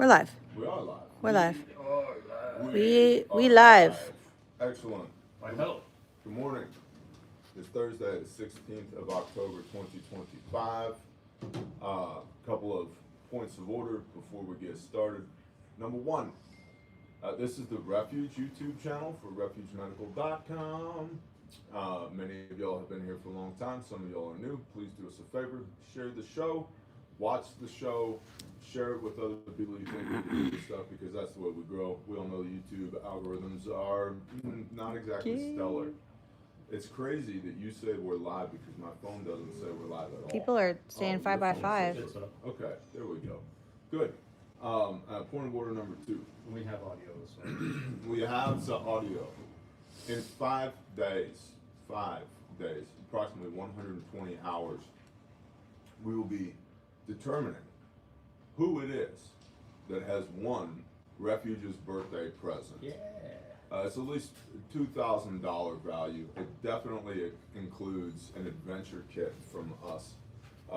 We're live. We are live. We're live. We We are live. Excellent. I hope. Good morning. It's Thursday, the 16th of October, 2025. Couple of points of order before we get started. Number one, this is the Refuge YouTube channel for refugomedical.com. Many of y'all have been here for a long time. Some of y'all are new. Please do us a favor. Share the show. Watch the show. Share it with other people you think need to do this stuff, because that's the way we grow. We all know the YouTube algorithms are not exactly stellar. It's crazy that you say we're live because my phone doesn't say we're live at all. People are saying your 5 by phone 5. says we're- Okay, there we go. Good. Point of order number two. We have audio as well. We have the audio. In 5 days, approximately 120 hours, we will be determining who it is that has won Refuge's birthday present. Yeah. It's at least $2,000 value. It definitely includes an adventure kit from us,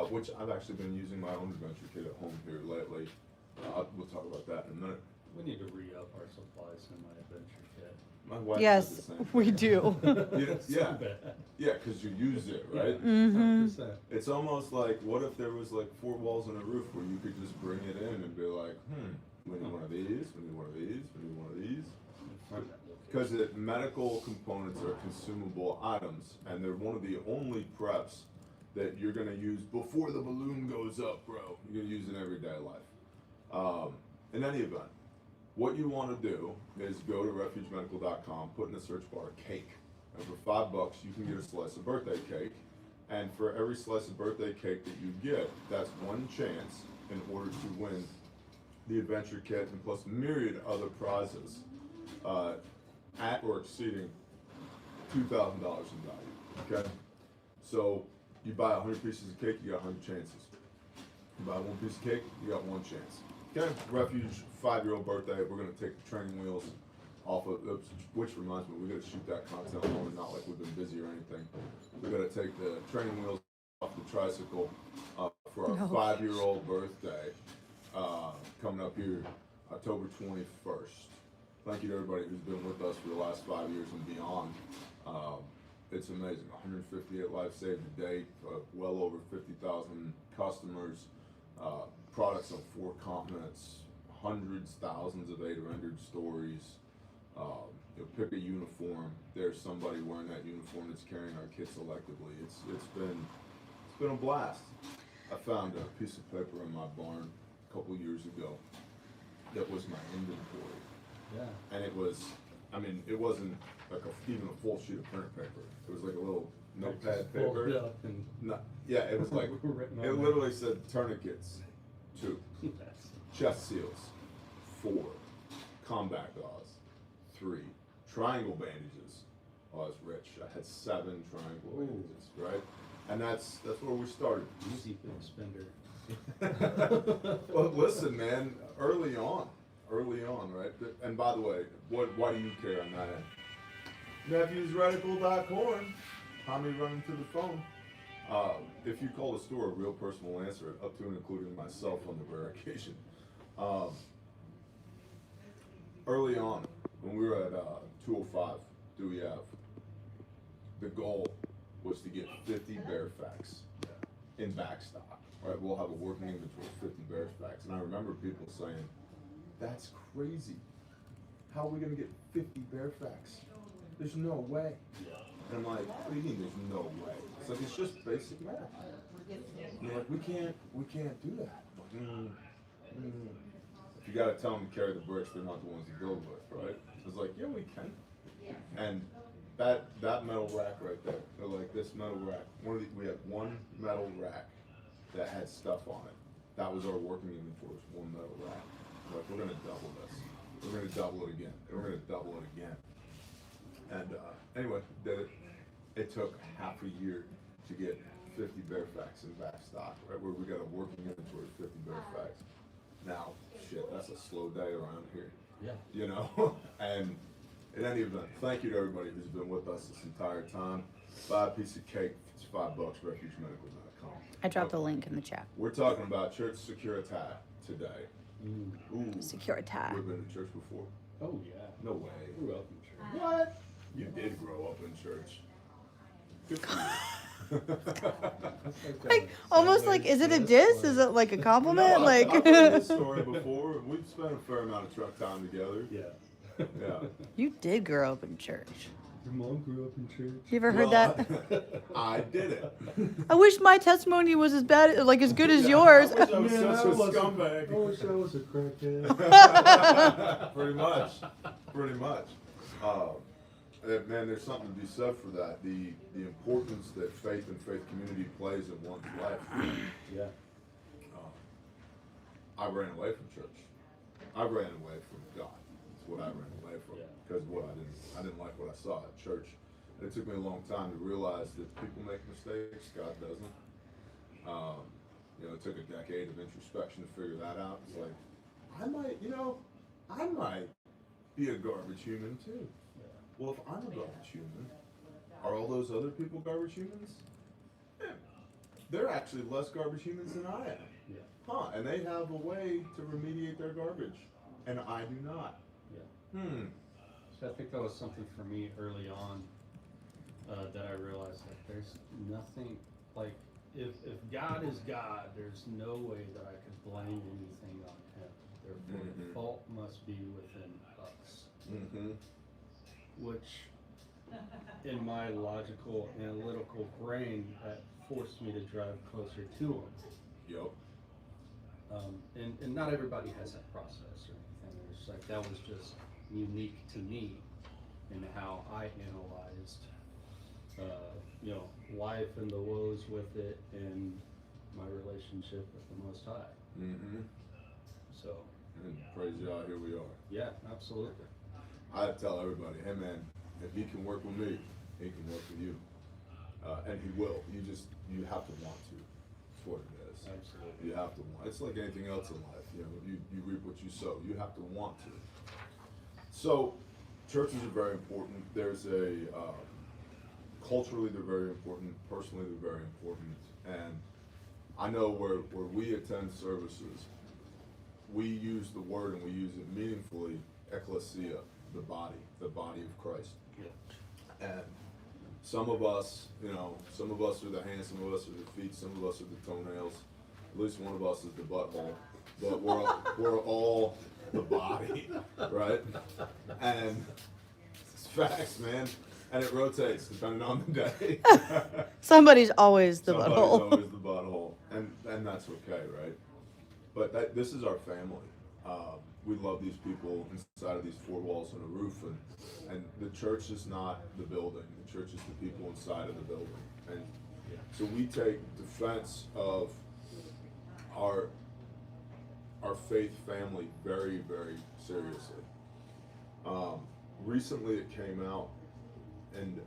which I've actually been using my own adventure kit at home here lately. We'll talk about that in a minute. We need to re-up our supplies in my adventure kit. My wife did the Yes, same we thing. do. Yeah, So yeah, because you use it, right? Mm-hmm. 100%. It's almost like, what if there was like 4 walls and a roof where you could just bring it in and be like, we need one of these, we need one of these, we need one of these. Find that location. Because medical components are consumable items, and they're one of the only preps that you're gonna use before the balloon goes up, bro. You're gonna use in everyday life. In any event, what you want to do is go to refugemedical.com, put in the search bar cake, and for $5 you can get a slice of birthday cake. And for every slice of birthday cake that you get, that's one chance in order to win the adventure kit and plus myriad other prizes at or exceeding $2,000 in value. Okay, so you buy 100 pieces of cake, you got 100 chances. You buy one piece of cake, you got one chance. Okay, Refuge 5-year-old birthday. We're gonna take the training wheels off of, which reminds me, we gotta shoot that content more, not like we've been busy or anything. We gotta take the training wheels off the tricycle for our 5-year-old birthday coming up here October 21st. Thank you to everybody who's been with us for the last 5 years and beyond. It's amazing. 158 lives saved to date, well over 50,000 customers, products on 4 continents, hundreds, thousands of aid-rendered stories. You'll pick a uniform. There's somebody wearing that uniform that's carrying our kits selectively. It's been a blast. I found a piece of paper in my barn a couple years ago that was my inventory. Yeah. And it was, it wasn't like even a full sheet of printer paper. It was like a little notepad Fold it paper. up and No, yeah, it was like, Written on it there. literally said tourniquets, 2, that's chest seals, 4, combat gauze, 3, triangle bandages. Oh, I was rich. I had 7 triangle Ooh. bandages, right? And that's where we started. easy big spender. Well, listen, man, early on, right? And by the way, why do you care on that end? Refugeradical.com. Tommy running to the phone. If you call the store, a real person will answer it, up to and including myself on the rare occasion. Early on, when we were at 205 Dewey Ave, the goal was to get 50 bear facts in backstock. Right, we'll have a working inventory of 50 bear facts. And I remember people saying, that's crazy. How are we gonna get 50 bear facts? There's no way. And I'm like, what do you mean there's no way? It's like, it's just basic math. And you're like, we can't do that. If you gotta tell them to carry the bricks, they're not the ones to build with, right? It's like, yeah, we can. And that metal rack right there, they're like this metal rack. We had one metal rack that had stuff on it. That was our working inventory, was one metal rack. Like, we're gonna double this. We're gonna double it again. And we're gonna double it again. And anyway, did it. It took half a year to get 50 bear facts in back stock, right? Where we got a working inventory of 50 bear facts. Now, shit, that's a slow day around here. Yeah. You know? And in any event, thank you to everybody who's been with us this entire time. buy a piece of cake. It's $5. RefugeMedical.com. I dropped the link in the chat. We're talking about church security today. Ooh. Security. You ever been to church before? Oh, yeah. No way. Grew up in church. What? You did grow up in church. Good for you. Like almost like, is it a diss? Is it like a compliment? No, like I've heard this story before. We've spent a fair amount of truck time together. Yeah. Yeah. you did grow up in church. Your mom grew up in church. You ever heard Well, that? I did it. I wish my testimony was as bad, like as good as Yeah, yours. I wish I was Man, such a I was scumbag. I wish I was a crackhead. Pretty much. Pretty much. Man, there's something to be said for that. The importance that faith and faith community plays in one's life. Yeah. I ran away from church. I ran away from God. That's what I ran away from. Yeah. Because I didn't like what I saw at church. And it took me a long time to realize that people make mistakes, God doesn't. It took a decade of introspection to figure that out. It's like, I might be a garbage human too. Yeah. Well, if I'm a garbage human, are all those other people garbage humans? Yeah. They're actually less garbage humans than I am. Yeah. Huh, and they have a way to remediate their garbage, and I do not. Yeah. So I think that was something for me early on that I realized that there's nothing like if God is God, there's no way that I could blame anything on Him. Therefore, the fault must be within us. Which, in my logical, analytical brain, that forced me to drive closer to Him. Yep. And not everybody has that process or anything. It's like that was just unique to me in how I analyzed, life and the woes with it and my relationship with the Most High. So. And praise God, here we are. Yeah, absolutely. I tell everybody, hey man, if He can work with me, He can work with you. And He will. You have to want to. That's what it is. Absolutely. You have to want. It's like anything else in life. You reap what you sow. You have to want to. So, churches are very important. There's culturally they're very important. Personally they're very important. And I know where we attend services, we use the word and we use it meaningfully, ecclesia, the body of Christ. Yeah. And some of us are the hands, some of us are the feet, some of us are the toenails. At least one of us is the butthole. But we're all the body, right? And it's facts, man. And it rotates depending on the day. Somebody's always the Somebody's butthole. always the butthole, and that's okay, right? But this is our family. We love these people inside of these four walls and a roof, and the church is not the building. The church is the people inside of the building, and so we take defense of our faith family very, very seriously. Recently, it came out, and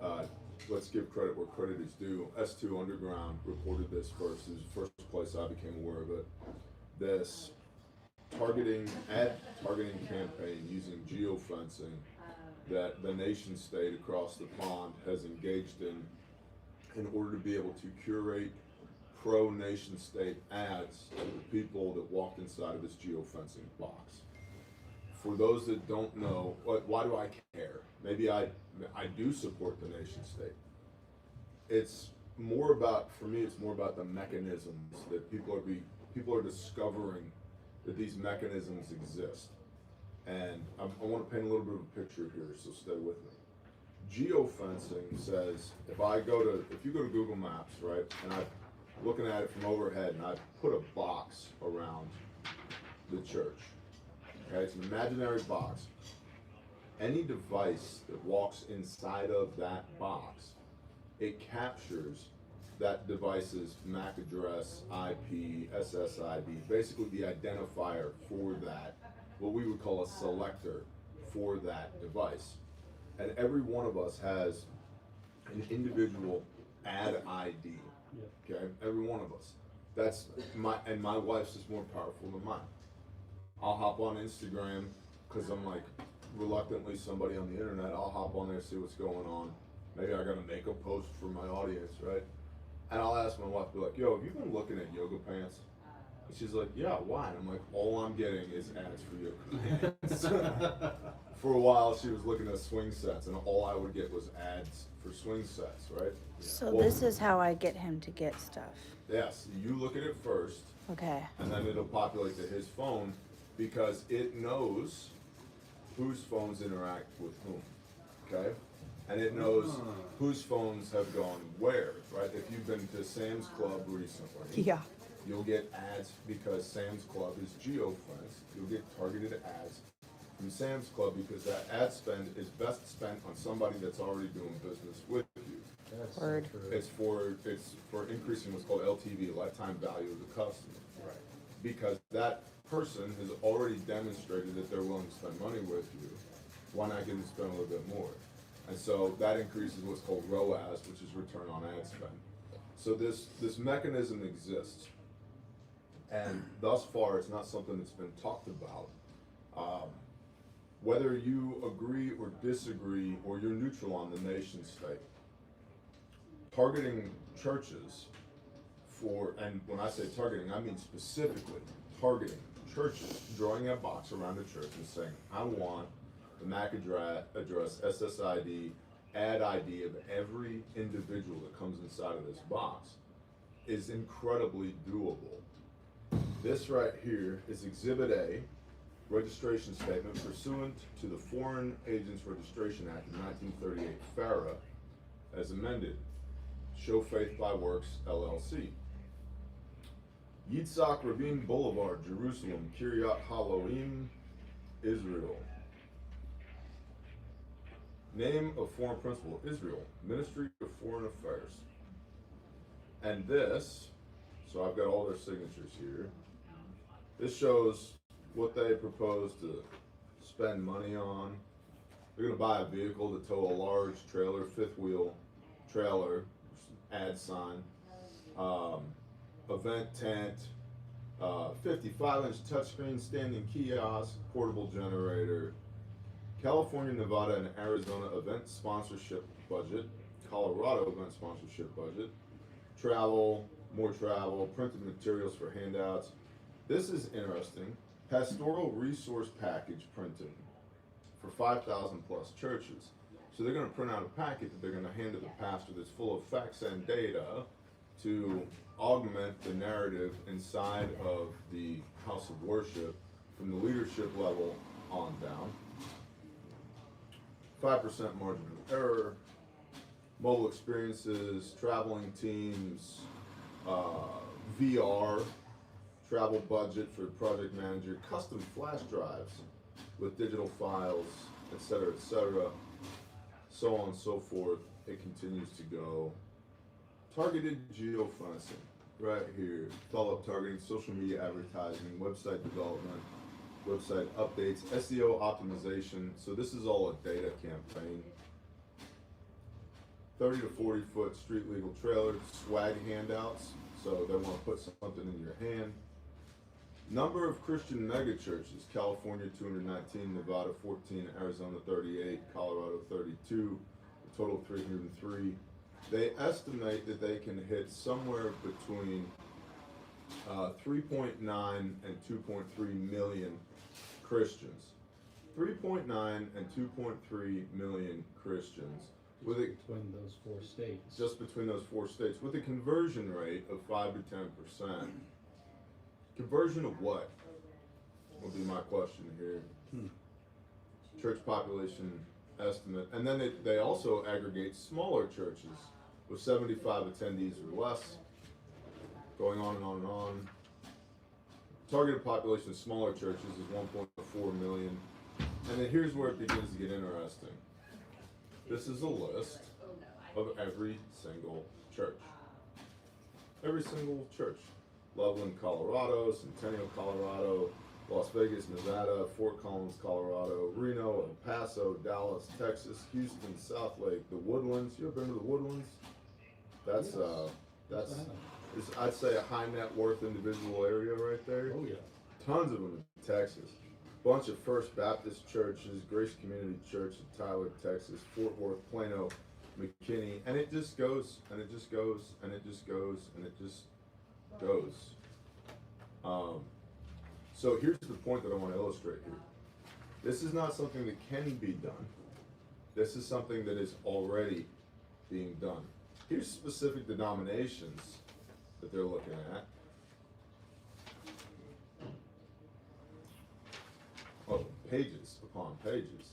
let's give credit where credit is due. S2 Underground reported this first. It was the first place I became aware of it. This targeting campaign using geofencing that the nation state across the pond has engaged in order to be able to curate pro-nation state ads to the people that walked inside of this geofencing box. For those that don't know, why do I care? Maybe I do support the nation state. It's more about the mechanisms that people are discovering that these mechanisms exist. And I want to paint a little bit of a picture here, so stay with me. Geofencing says, if you go to Google Maps, right, and I'm looking at it from overhead, and I put a box around the church, okay, it's an imaginary box. Any device that walks inside of that box, it captures that device's MAC address, IP, SSID, basically the identifier for that, what we would call a selector for that device. And every one of us has an individual ad ID. Okay, every one of us. My wife's is more powerful than mine. I'll hop on Instagram because I'm like reluctantly somebody on the internet. I'll hop on there, see what's going on. maybe I gotta make a post for my audience, right? And I'll ask my wife, be like, yo, have you been looking at yoga pants? And she's like, yeah, why? And I'm like, all I'm getting is ads for yoga pants. For a while, she was looking at swing sets, and all I would get was ads for swing sets, right? So Well, this is how I get him to get stuff. Yes, you look at it first, Okay. and then it'll populate to his phone because it knows whose phones interact with whom, okay? And it knows whose phones have gone where, right? If you've been to Sam's Club recently, Yeah. you'll get ads because Sam's Club is geo-fenced. You'll get targeted ads from Sam's Club because that ad spend is best spent on somebody that's already doing business with you. That's so Word. true. It's for increasing what's called LTV, lifetime value of the customer. Right. Because that person has already demonstrated that they're willing to spend money with you. Why not get them to spend a little bit more? And so that increases what's called ROAS, which is return on ad spend. So this mechanism exists, and thus far it's not something that's been talked about. Whether you agree or disagree, or you're neutral on the nation state, targeting churches and when I say targeting, I mean specifically targeting churches, drawing a box around a church and saying, I want the MAC address, SSID, ad ID of every individual that comes inside of this box is incredibly doable. This right here is Exhibit A, registration statement pursuant to the Foreign Agents Registration Act of 1938, FARA, as amended. Show Faith by Works, LLC. Yitzhak Rabin Boulevard, Jerusalem, Kiryat Haloim, Israel. Name of foreign principal, Israel, Ministry of Foreign Affairs. And this, so I've got all their signatures here. This shows what they propose to spend money on. They're gonna buy a vehicle to tow a large trailer, fifth wheel trailer, ad sign, event tent, 55-inch touchscreen standing kiosk, portable generator, California, Nevada, and Arizona event sponsorship budget, Colorado event sponsorship budget, travel, more travel, printed materials for handouts. This is interesting. Pastoral resource package printing for 5,000 plus churches. So they're going to print out a packet that they're going to hand to the pastor that's full of facts and data to augment the narrative inside of the house of worship from the leadership level on down. 5% margin of error, mobile experiences, traveling teams, VR, travel budget for project manager, custom flash drives with digital files, etc., so on and so forth. It continues to go. Targeted geofencing, right here. Follow-up targeting, social media advertising, website development, website updates, SEO optimization. So this is all a data campaign. 30 to 40 foot street legal trailer, swag handouts. So they want to put something in your hand. Number of Christian megachurches: California 219, Nevada 14, Arizona 38, Colorado 32, a total of 303. They estimate that they can hit somewhere between 3.9 and 2.3 million Christians. 3.9 and 2.3 million Christians. With it, Between those 4 states. just between those 4 states, with a conversion rate of 5 to 10%. Conversion of what? Will be my question here. Church population estimate. And then they also aggregate smaller churches with 75 attendees or less. Going on and on and on. Targeted population of smaller churches is 1.4 million. And then here's where it begins to get interesting. This is a list of every single church. Every single church. Loveland, Colorado, Centennial, Colorado, Las Vegas, Nevada, Fort Collins, Colorado, Reno, El Paso, Dallas, Texas, Houston, Southlake, the Woodlands. You ever been to the Woodlands? That's I'd say a high net worth individual area right there. Oh yeah. Tons of them in Texas. Bunch of First Baptist churches, Grace Community Church in Tyler, Texas, Fort Worth, Plano, McKinney, and it just goes, and it just goes, and it just goes, and it just goes. So here's the point that I want to illustrate here. This is not something that can be done. This is something that is already being done. Here's specific denominations that they're looking at. Oh, pages upon pages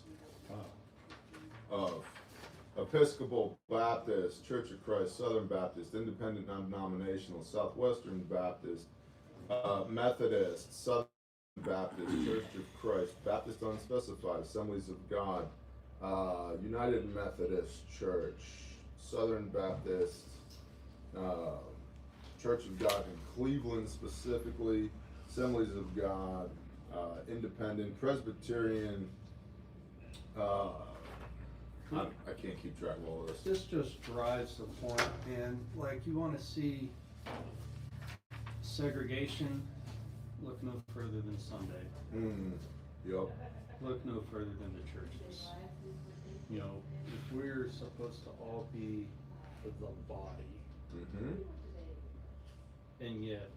of Episcopal, Baptist, Church of Christ, Southern Baptist, Independent Non-Denominational, Southwestern Baptist, Methodist, Southern Baptist, Church of Christ, Baptist Unspecified, Assemblies of God, United Methodist Church, Southern Baptist, Church of God in Cleveland specifically, Assemblies of God, Independent, Presbyterian, I can't keep track of all of this. This just drives the point, and like you want to see segregation, look no further than Sunday. Yep. Look no further than the churches. You know, if we're supposed to all be the body, and yet,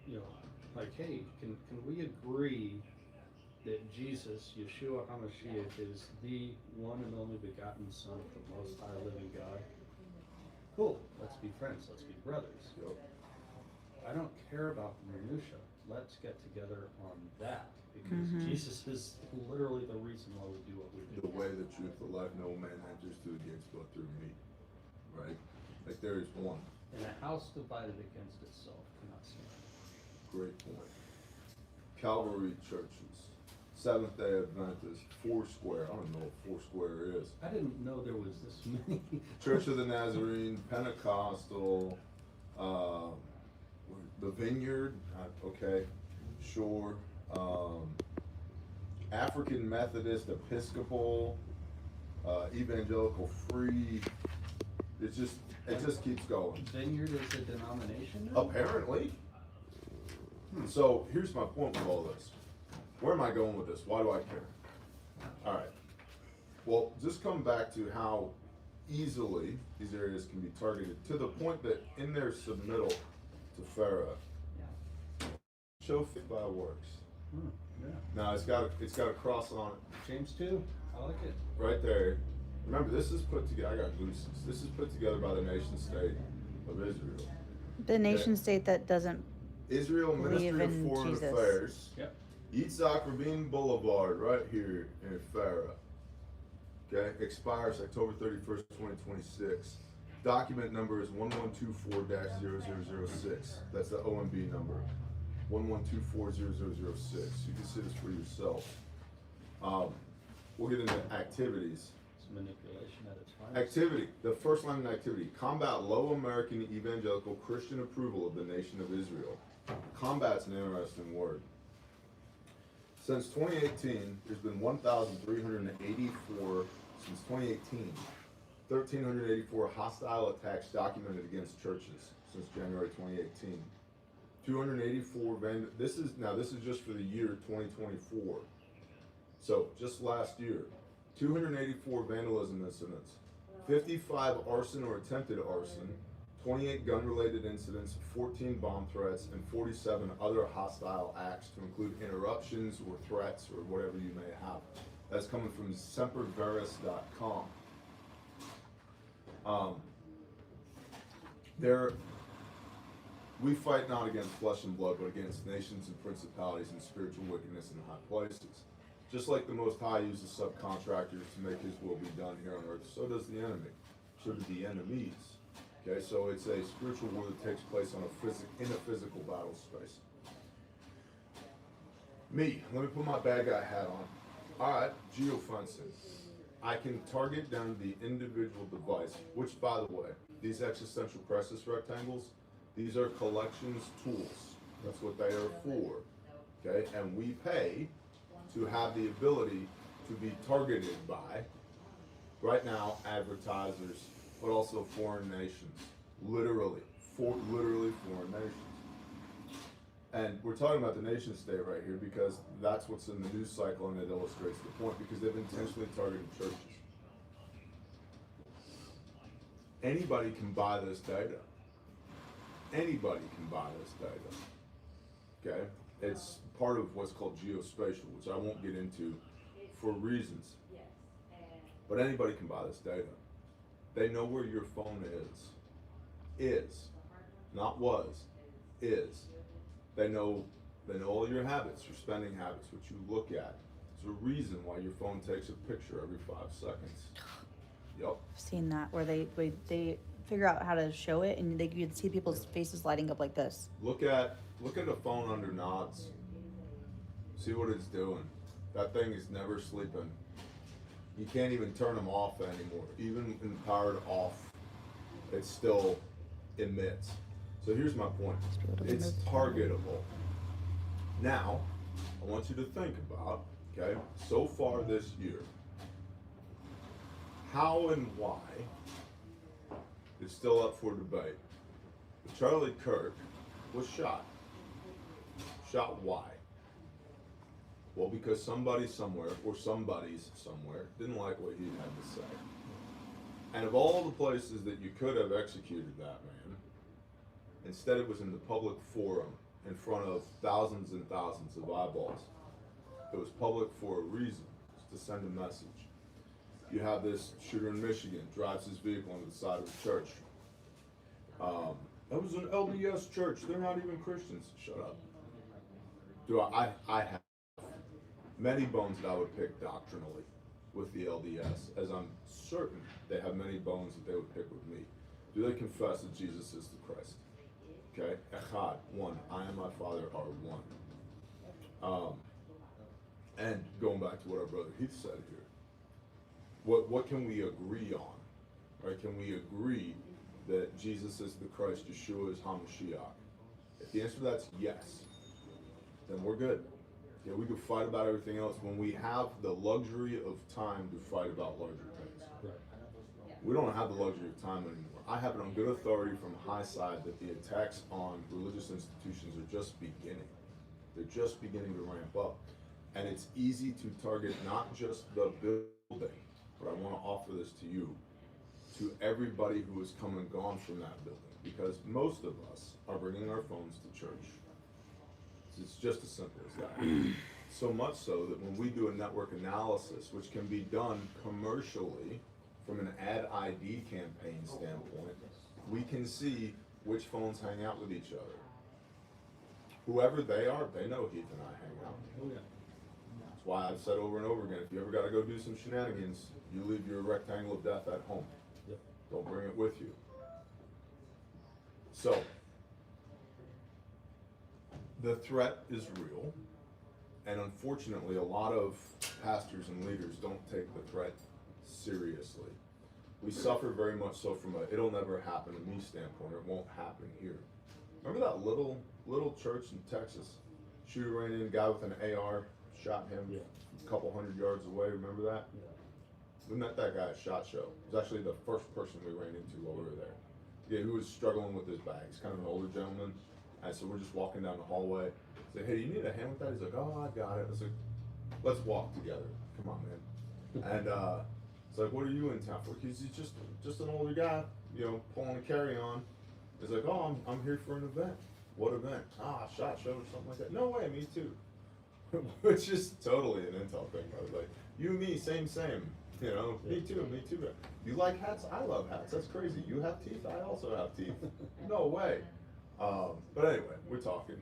you know, like, hey, can we agree that Jesus, Yeshua HaMashiach, is the one and only begotten Son of the Most High Living God? Cool, let's be friends, let's be brothers. Yep. I don't care about the minutia. Let's get together on that, because Jesus is literally the reason why we do what we do. The way, the truth, the life, no man enters to the gates but through me. Right? Like there is one. And a house divided against itself cannot stand. Great point. Calvary churches, Seventh Day Adventist, Foursquare. I don't know what Foursquare is. I didn't know there was this many. Church of the Nazarene, Pentecostal, the Vineyard. Okay, sure. African Methodist, Episcopal, Evangelical Free. It just keeps going. Vineyard is a denomination now? Apparently. So here's my point with all this. Where am I going with this? Why do I care? All right. Well, just come back to how easily these areas can be targeted, to the point that in their submittal to Pharaoh, show faith by works. Yeah. Now it's got a cross on it. James 2, I like it. Right there. Remember, this is put together. I got gooses. This is put together by the nation state of Israel. The nation state that doesn't Israel believe Ministry of in Foreign Jesus. Affairs. Yep. Yitzhak Rabin Boulevard, right here in Farah. Okay, expires October 31st, 2026. Document number is 1124-0006. That's the OMB number. 1124-0006. You can see this for yourself. We'll get into activities. It's manipulation at its finest. Activity. The first line of activity: combat low American evangelical Christian approval of the nation of Israel. Combat's an interesting word. Since 2018, there's been 1,384, since 2018, 1,384 hostile attacks documented against churches since January 2018. 284 this is just for the year 2024. So just last year, 284 vandalism incidents, 55 arson or attempted arson, 28 gun-related incidents, 14 bomb threats, and 47 other hostile acts, to include interruptions or threats or whatever you may have. That's coming from semperveris.com. We fight not against flesh and blood, but against nations and principalities and spiritual wickedness in high places. Just like the Most High uses subcontractors to make His will be done here on earth, so does the enemy. So do the enemies. Okay, so it's a spiritual war that takes place on in a physical battle space. Me, let me put my bad guy hat on. All right, geofencing. I can target down the individual device, which, by the way, these existential crisis rectangles, these are collections tools. That's what they are for. Okay, and we pay to have the ability to be targeted by, right now, advertisers, but also foreign nations. Literally foreign nations. And we're talking about the nation state right here because that's what's in the news cycle, and it illustrates the point, because they've intentionally targeted churches. Anybody can buy this data. Anybody can buy this data. Okay? It's part of what's called geospatial, which I won't get into for reasons. But anybody can buy this data. They know where your phone is. Is. Not was. Is. They know all your habits, your spending habits, what you look at. There's a reason why your phone takes a picture every 5 seconds. Yep. I've seen that where they figure out how to show it, and you can see people's faces lighting up like this. Look at a phone under nods. See what it's doing. That thing is never sleeping. You can't even turn them off anymore. Even in powered off, it still emits. So here's my point. It's targetable. Now, I want you to think about, okay, so far this year, how and why is still up for debate. But Charlie Kirk was shot. Shot why? Well, because somebody somewhere, or somebody's somewhere, didn't like what he had to say. And of all the places that you could have executed that man, instead it was in the public forum, in front of thousands and thousands of eyeballs. It was public for a reason, to send a message. You have this shooter in Michigan, drives his vehicle into the side of a church. That was an LDS church, they're not even Christians. Shut up. I have many bones that I would pick doctrinally with the LDS, as I'm certain they have many bones that they would pick with me. Do they confess that Jesus is the Christ? Okay, Echad, one. I and my Father are one. And going back to what our brother Heath said here, what can we agree on? Right? Can we agree that Jesus is the Christ, Yeshua is HaMashiach? If the answer to that's yes, then we're good. Yeah, we could fight about everything else when we have the luxury of time to fight about larger things. Right. We don't have the luxury of time anymore. I have it on good authority from high side that the attacks on religious institutions are just beginning. They're just beginning to ramp up. And it's easy to target not just the building, but I want to offer this to you, to everybody who has come and gone from that building. Because most of us are bringing our phones to church. It's just as simple as that. So much so that when we do a network analysis, which can be done commercially from an ad ID campaign standpoint, we can see which phones hang out with each other. Whoever they are, they know Heath and I hang out. Oh, yeah. That's why I've said over and over again, if you ever got to go do some shenanigans, you leave your rectangle of death at home. Yep. Don't bring it with you. So, the threat is real, and unfortunately a lot of pastors and leaders don't take the threat seriously. We suffer very much so from a it'll never happen to me standpoint, or it won't happen here. Remember that little church in Texas? Shooter ran in, guy with an AR, shot him a couple hundred yards away, remember that? Yeah. We met that guy at SHOT Show. It was actually the first person we ran into while we were there. Yeah, he was struggling with his bags, kind of an older gentleman. And so we're just walking down the hallway. I say, hey, you need a hand with that? He's like, oh, I got it. I was like, let's walk together. Come on, man. And it's like, what are you in town for? He's just an older guy, pulling a carry-on. He's like, oh, I'm here for an event. What event? SHOT Show or something like that. No way, me too. Which is totally an intel thing. I was like, you and me, same. Me too. You like hats? I love hats. That's crazy. You have teeth? I also have teeth. No way. But anyway, we're talking.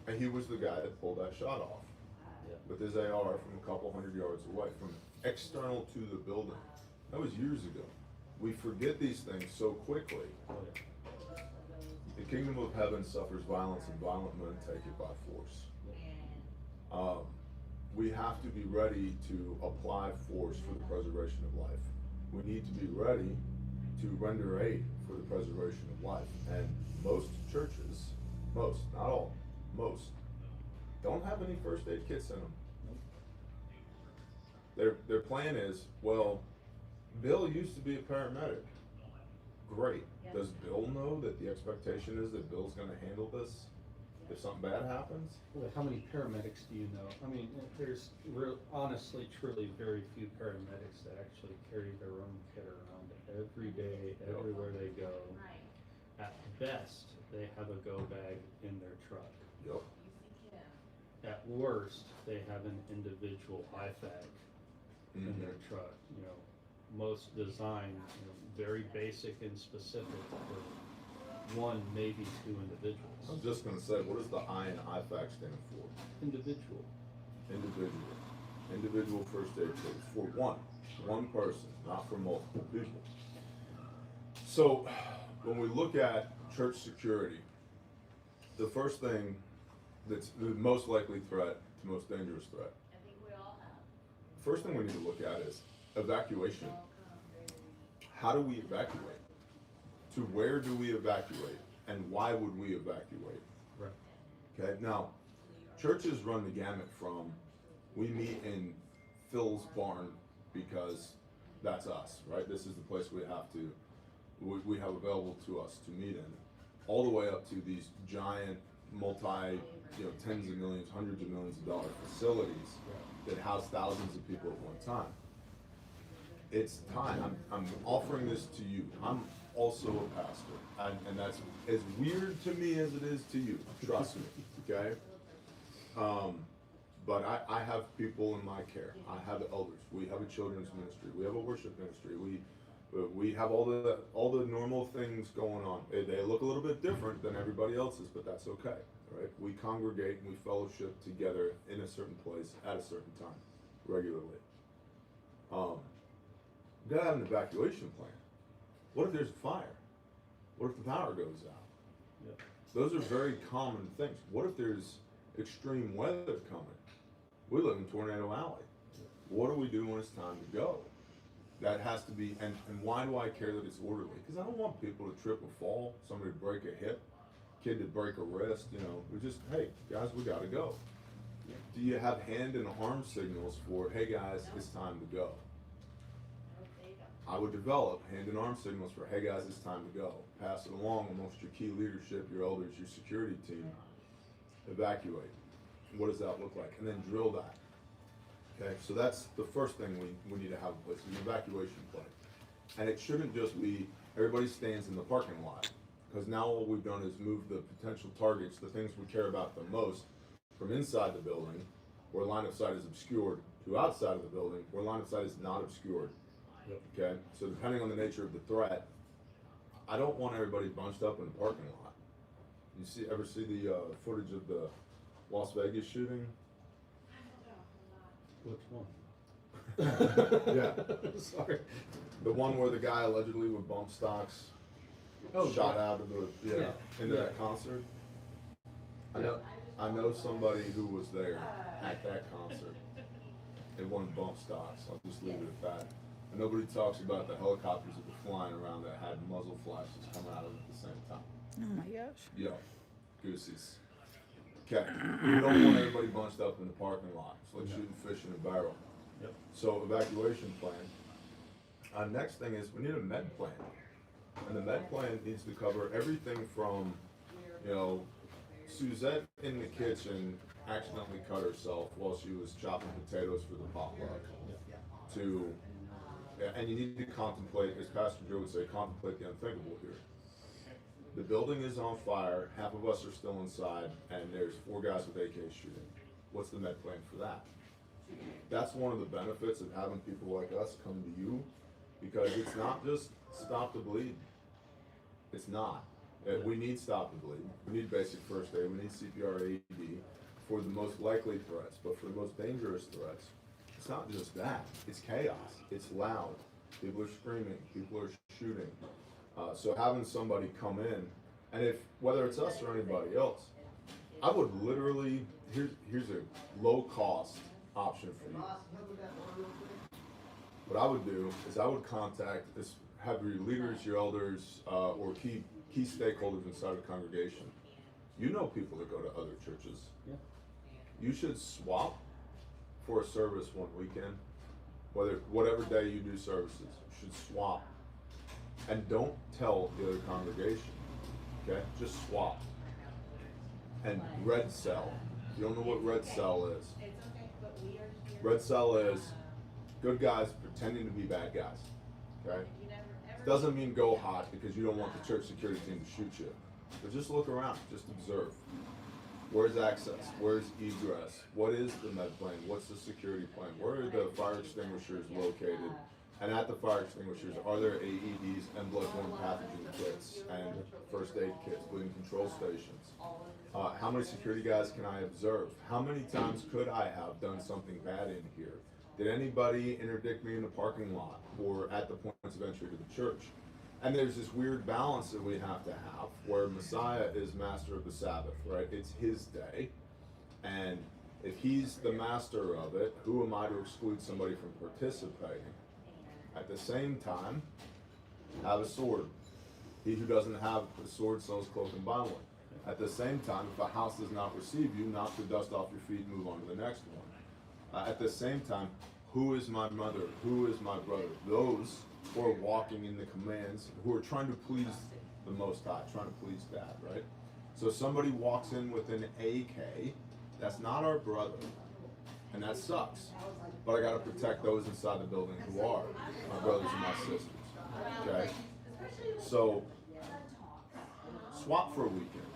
And he was the guy that pulled that shot off with his AR from a couple hundred yards away, from external to the building. That was years ago. We forget these things so quickly. The kingdom of heaven suffers violence, and violent men take it by force. We have to be ready to apply force for the preservation of life. We need to be ready to render aid for the preservation of life. And most churches, not all, most, don't have any first aid kits in them. Their plan is, well, Bill used to be a paramedic. Great. Does Bill know that the expectation is that Bill's going to handle this? if something bad happens, Well, how many paramedics do you know? I mean, there's honestly, truly very few paramedics that actually carry their own kit around every day, everywhere they go. At best, they have a go bag in their truck. yep, At worst, they have an individual IFAC in their truck. You know, most designed, you know, very basic and specific for one, maybe two individuals. I was just gonna say, what does the I in IFAC stand for? Individual. Individual first aid kit, it's for one person, not for multiple people. So, when we look at church security, the first thing that's the most likely threat to most dangerous threat, first thing we need to look at is evacuation. How do we evacuate? To where do we evacuate? And why would we evacuate? Right. Okay, now, churches run the gamut from, we meet in Phil's barn because that's us, right? This is the place we have available to us to meet in, all the way up to these giant tens of millions, hundreds of millions of dollar facilities that house thousands of people at one time. It's time. I'm offering this to you. I'm also a pastor, and that's as weird to me as it is to you. Trust me, okay? But I have people in my care. I have elders. We have a children's ministry. We have a worship ministry. We have all the normal things going on. They look a little bit different than everybody else's, but that's okay, right? We congregate and we fellowship together in a certain place at a certain time, regularly. You gotta have an evacuation plan. What if there's a fire? What if the power goes out? Yep. Those are very common things. What if there's extreme weather coming? We live in Tornado Alley. What do we do when it's time to go? That has to be, and why do I care that it's orderly? Because I don't want people to trip or fall, somebody to break a hip, kid to break a wrist, we just, hey, guys, we gotta go. Do you have hand and arm signals for, hey guys, it's time to go? I would develop hand and arm signals for, hey guys, it's time to go. Pass it along amongst your key leadership, your elders, your security team. Evacuate. What does that look like? And then drill that. Okay, so that's the first thing we need to have in place, is an evacuation plan. And it shouldn't just be everybody stands in the parking lot, because now what we've done is move the potential targets, the things we care about the most, from inside the building, where line of sight is obscured, to outside of the building, where line of sight is not obscured. Yep. Okay, so depending on the nature of the threat, I don't want everybody bunched up in the parking lot. You ever see the footage of the Las Vegas shooting? Which one? Yeah. Sorry. The one where the guy allegedly with bump stocks shot out of into that concert. I know somebody who was there at that concert and won bump stocks. I'll just leave it at that. And nobody talks about the helicopters that were flying around that had muzzle flashes coming out of them at the same time. Oh my gosh. Yeah, goosies. Okay, you don't want everybody bunched up in the parking lot. It's like shooting fish in a barrel. Yep. So evacuation plan. Next thing is we need a med plan. And the med plan needs to cover everything from, Suzette in the kitchen accidentally cut herself while she was chopping potatoes for the potluck. And you need to contemplate, as Pastor Joe would say, contemplate the unthinkable here. The building is on fire, half of us are still inside, and there's 4 guys with AKs shooting. What's the med plan for that? That's one of the benefits of having people like us come to you, because it's not just stop the bleed. It's not. We need stop the bleed. We need basic first aid. We need CPR, AED for the most likely threats, but for the most dangerous threats, it's not just that. It's chaos. It's loud. People are screaming. People are shooting. So having somebody come in, and whether it's us or anybody else, I would literally, here's a low cost option for you. What I would do is I would have your leaders, your elders, or key stakeholders inside the congregation. You know people that go to other churches. Yeah. You should swap for a service one weekend, whatever day you do services, you should swap. And don't tell the other congregation, okay? Just swap. And red cell. If you don't know what red cell is, red cell is good guys pretending to be bad guys. Okay? It doesn't mean go hot because you don't want the church security team to shoot you. But just look around, just observe. Where's access? Where's egress? What is the med plan? What's the security plan? Where are the fire extinguishers located? And at the fire extinguishers, are there AEDs and bloodborne pathogen kits and first aid kits, bleeding control stations? How many security guys can I observe? How many times could I have done something bad in here? Did anybody interdict me in the parking lot or at the points of entry to the church? And there's this weird balance that we have to have where Messiah is master of the Sabbath, right? It's his day. And if he's the master of it, who am I to exclude somebody from participating? At the same time, have a sword. He who doesn't have a sword sells cloak and binding. At the same time, if a house does not receive you, knock the dust off your feet and move on to the next one. At the same time, who is my mother? Who is my brother? Those who are walking in the commands, who are trying to please the Most High, trying to please Dad, right? So somebody walks in with an AK, that's not our brother, and that sucks. But I gotta protect those inside the building who are my brothers and my sisters, okay? So, swap for a weekend.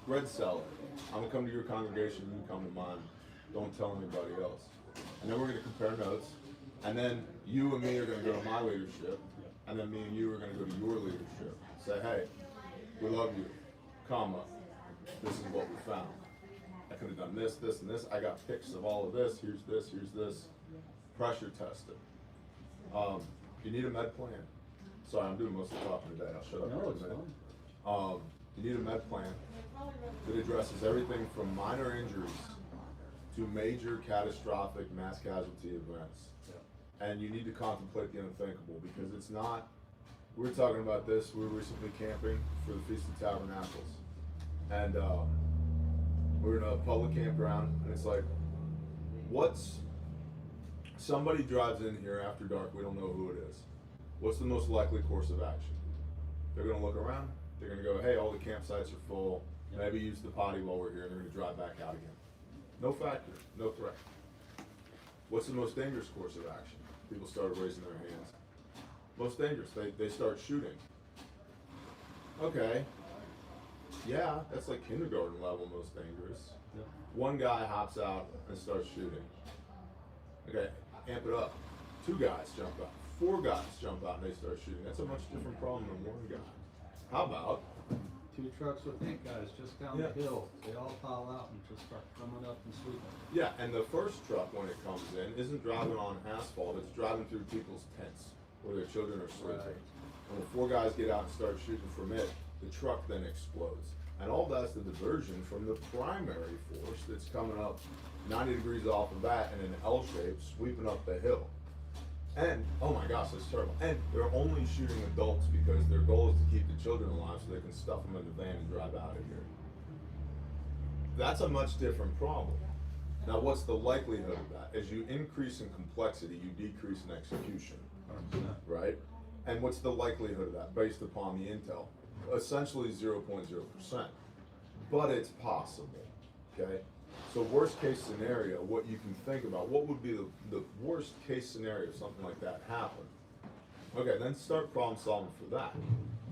Red cell. I'm gonna come to your congregation, you come to mine. Don't tell anybody else. And then we're gonna compare notes. And then you and me are gonna go to my leadership. And then me and you are gonna go to your leadership. Say, hey, we love you, comma, this is what we found. I could have done this, this, and this. I got pics of all of this. Here's this, here's this. Pressure tested. You need a med plan. Sorry, I'm doing most of the talking today. I'll shut up No, for a it's minute. fine. You need a med plan that addresses everything from minor injuries to major catastrophic mass casualty events. Yeah. And you need to contemplate the unthinkable because it's not, we were talking about this, we were recently camping for the Feast of Tabernacles. And we were in a public campground and it's like, somebody drives in here after dark, we don't know who it is. What's the most likely course of action? They're gonna look around, they're gonna go, hey, all the campsites are full, maybe use the potty while we're here, and they're gonna drive back out again. No factor, no threat. What's the most dangerous course of action? People started raising their hands. Most dangerous, they start shooting. Okay, yeah, that's like kindergarten level most dangerous. Yep. One guy hops out and starts shooting. Okay, amp it up. 2 guys jump out. 4 guys jump out and they start shooting. That's a much different problem than 1 guy. How about 2 trucks with 8 guys just down the hill. They all pile out and just start coming up and sweeping. Yeah, and the first truck when it comes in isn't driving on asphalt, it's driving through people's tents where their children are sleeping. Right. And when 4 guys get out and start shooting from it, the truck then explodes. And all that's the diversion from the primary force that's coming up 90 degrees off the bat in an L shape, sweeping up the hill. And, oh my gosh, that's terrible. And they're only shooting adults because their goal is to keep the children alive so they can stuff them in the van and drive out of here. That's a much different problem. Now, what's the likelihood of that? As you increase in complexity, you decrease in execution, 100%. right? And what's the likelihood of that based upon the intel? Essentially 0.0%. But it's possible, okay? So worst case scenario, what you can think about, what would be the worst case scenario if something like that happened? Okay, then start problem solving for that.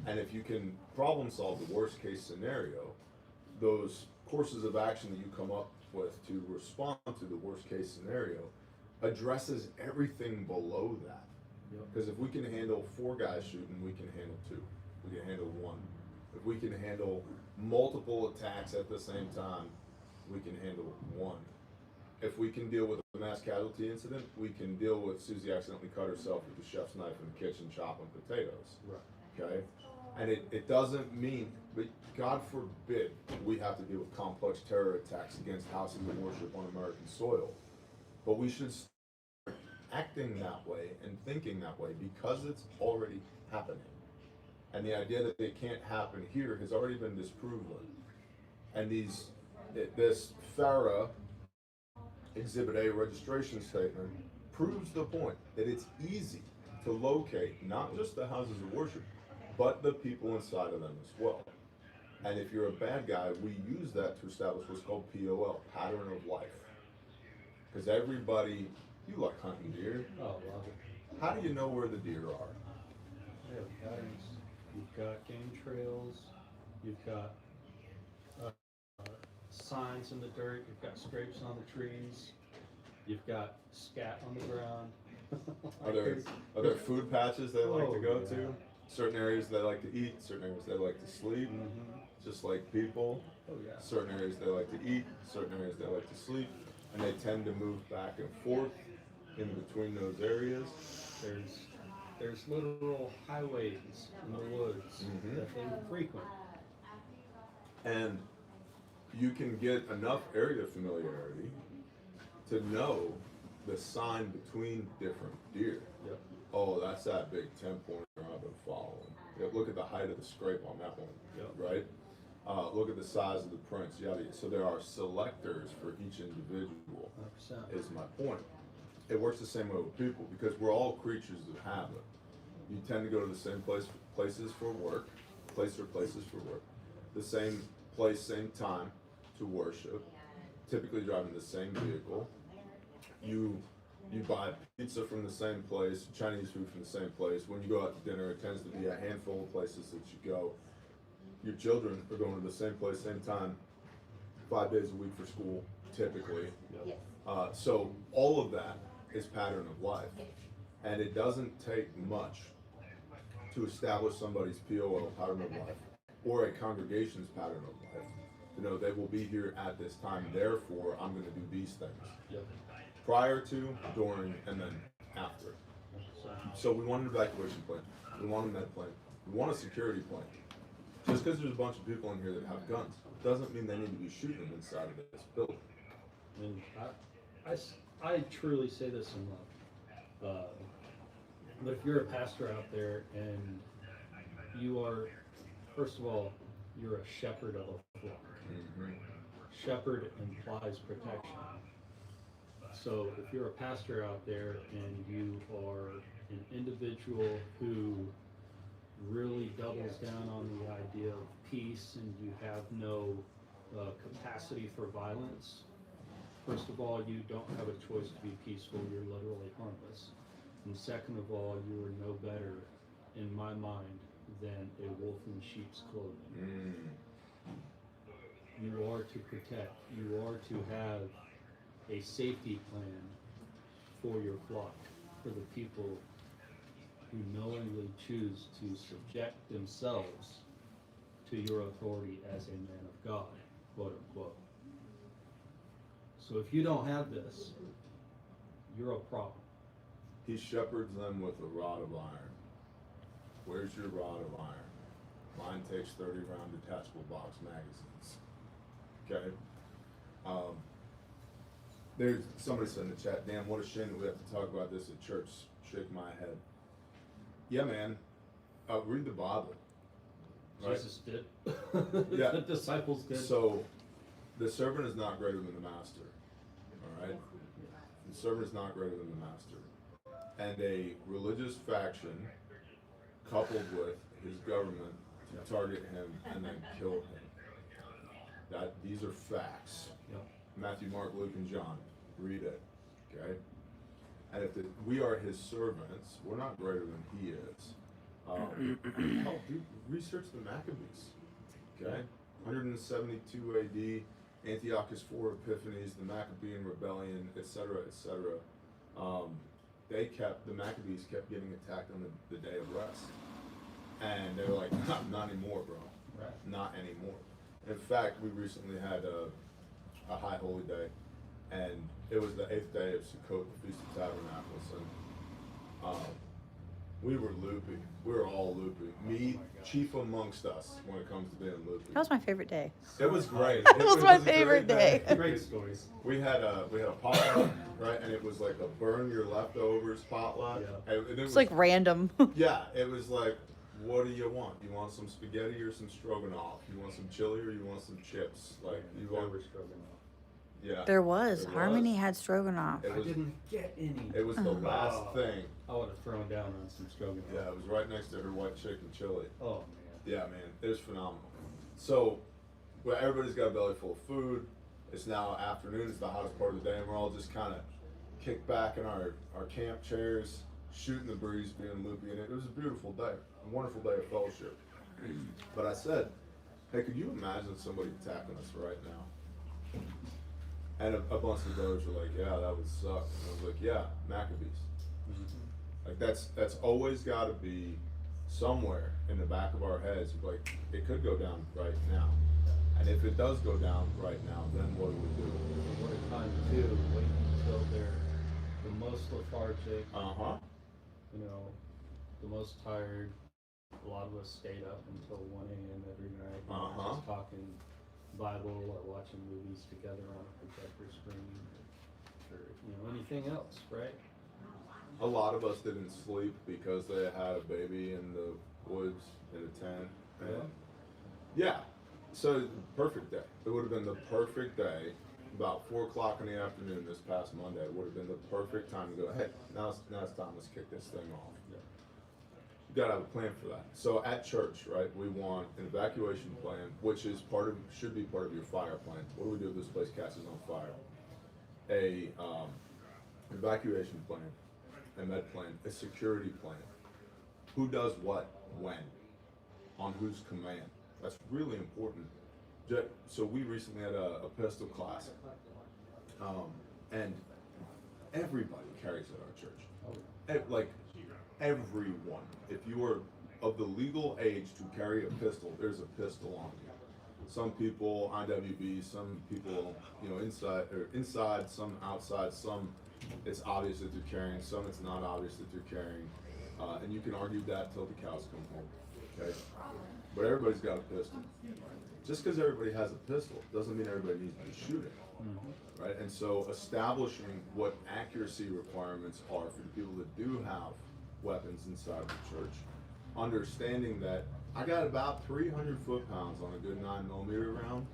And if you can problem solve the worst case scenario, those courses of action that you come up with to respond to the worst case scenario addresses everything below that. Because if we can handle 4 guys shooting, we can handle 2. We can handle 1. If we can handle multiple attacks at the same time, we can handle 1. If we can deal with a mass casualty incident, we can deal with Susie accidentally cut herself with the chef's knife in the kitchen chopping potatoes. Right. Okay? And it doesn't mean, but God forbid, we have to deal with complex terror attacks against houses of worship on American soil. But we should start acting that way and thinking that way because it's already happening. And the idea that it can't happen here has already been disproven. And this FARA Exhibit A registration statement proves the point that it's easy to locate not just the houses of worship, but the people inside of them as well. And if you're a bad guy, we use that to establish what's called POL, pattern of life. Because everybody, you like hunting deer. Oh, love it. How do you know where the deer are? They have patterns. You've got game trails. You've got signs in the dirt. You've got scrapes on the trees. You've got scat on the ground. Are there food patches they like to go Oh, yeah. to? Certain areas they like to eat, certain areas they like to sleep, just like people. Oh yeah. Certain areas they like to eat, certain areas they like to sleep, and they tend to move back and forth in between those areas. There's literal highways in the woods that they would frequent. And you can get enough area familiarity to know the sign between different deer. Yep. Oh, that's that big 10-pointer I've been following. Yep, look at the height of the scrape on that one, Yep. right? Look at the size of the prints, yada, yada. So there are selectors for each individual, 100%. is my point. It works the same way with people because we're all creatures of habit. You tend to go to the same places for work, places for work, the same place, same time to worship, typically driving the same vehicle. You buy pizza from the same place, Chinese food from the same place. When you go out to dinner, it tends to be a handful of places that you go. Your children are going to the same place, same time, 5 days a week for school, typically. Yep. So all of that is pattern of life. And it doesn't take much to establish somebody's POL, pattern of life, or a congregation's pattern of life. To know they will be here at this time, therefore I'm going to do these things. Yep. Prior to, during, and then after. So we want an evacuation plan. We want a med plan. We want a security plan. Just because there's a bunch of people in here that have guns doesn't mean they need to be shooting them inside of this building. And I truly say this in love. But if you're a pastor out there and you are, first of all, you're a shepherd of a flock. Shepherd implies protection. So if you're a pastor out there and you are an individual who really doubles down on the idea of peace and you have no capacity for violence, first of all, you don't have a choice to be peaceful. You're literally harmless. And second of all, you are no better, in my mind, than a wolf in sheep's clothing. You are to protect. You are to have a safety plan for your flock, for the people who knowingly choose to subject themselves to your authority as a man of God, quote unquote. So if you don't have this, you're a problem. He shepherds them with a rod of iron. Where's your rod of iron? Mine takes 30-round detachable box magazines. Okay? There's somebody said in the chat, damn, what a shame that we have to talk about this at church. Shake my head. Yeah, man. Read the Bible. Right? Jesus did. Yeah. The disciples did. So, the servant is not greater than the master. All right? The servant is not greater than the master. And a religious faction coupled with his government to target him and then kill him. These are facts. Yep. Matthew, Mark, Luke, and John. Read it. Okay? And if we are his servants, we're not greater than he is. Hell, dude, research the Maccabees. Okay? 172 AD, Antiochus IV Epiphanies, the Maccabean Rebellion, etc., etc. The Maccabees kept getting attacked on the day of rest. And they were like, not anymore, bro. Right. Not anymore. In fact, we recently had a high holy day, and it was the 8th day of Sukkot, the Feast of Tabernacles, and we were loopy. We were all loopy. Me, chief amongst us, when it comes to being loopy. That was my favorite day. It was great. That was my a great favorite day. Great stories. We had a potluck, right? And it was like a burn your leftovers potluck. Yeah. And it It's was like random. yeah, it was like, what do you want? You want some spaghetti or some stroganoff? You want some chili or you want some chips? Like you want? Yeah. There was. There Harmony was. had stroganoff. It I was. didn't get any. It was the last Oh. thing. I would have thrown down on some stroganoff. Yeah, it was right next to her white chicken chili. Oh man. Yeah, man, it was phenomenal. So, well, everybody's got a belly full of food. It's now afternoon. It's the hottest part of the day, and we're all just kind of kicked back in our camp chairs, shooting the breeze, being loopy in it. It was a beautiful day, a wonderful day of fellowship. But I said, hey, could you imagine somebody attacking us right now? And a bunch of brothers were like, yeah, that would suck. And I was like, yeah, Maccabees. Like that's always got to be somewhere in the back of our heads. Like it could go down right now, and if it does go down right now, then what do we do? What a time too, waiting until they're the most lethargic, you know, the most tired. A lot of us stayed up until 1 a.m. every night, just talking Bible or watching movies together on a projector screen, or you know, anything else, right? A lot of us didn't sleep because they had a baby in the woods in a tent. And yeah, so perfect day. It would have been the perfect day. About 4 o'clock in the afternoon this past Monday would have been the perfect time to go, hey, now it's time, let's kick this thing off. You gotta have a plan for that. So at church, right, we want an evacuation plan, which is should be part of your fire plan. What do we do if this place catches on fire? A evacuation plan, a med plan, a security plan. Who does what, when, on whose command? That's really important. So we recently had a pistol class, and everybody carries at our church. Like everyone. If you are of the legal age to carry a pistol, there's a pistol on you. Some people IWB, some people, you know, inside, some outside, some it's obvious that they're carrying, some it's not obvious that they're carrying, and you can argue that till the cows come home. Okay, but everybody's got a pistol. Just because everybody has a pistol doesn't mean everybody needs to be shooting, right? And so establishing what accuracy requirements are for the people that do have weapons inside the church, understanding that I got about 300 foot-pounds on a good 9mm round,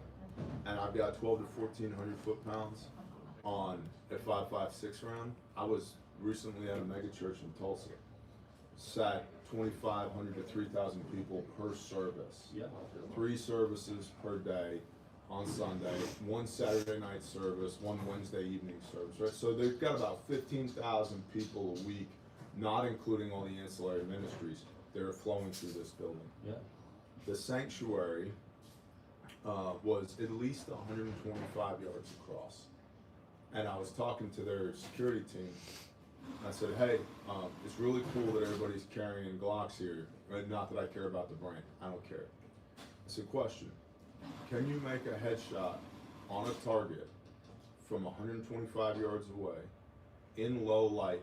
and I've got 12 to 1400 foot-pounds on a 5.56 round. I was recently at a mega church in Tulsa, sat 2,500 to 3,000 people per service. 3 services per day on Sunday, 1 Saturday night service, 1 Wednesday evening service, right? So they've got about 15,000 people a week, not including all the ancillary ministries that are flowing through this building. The sanctuary was at least 125 yards across. And I was talking to their security team. I said, hey, it's really cool that everybody's carrying Glocks here. Right? Not that I care about the brand. I don't care. I said, question. Can you make a headshot on a target from 125 yards away in low light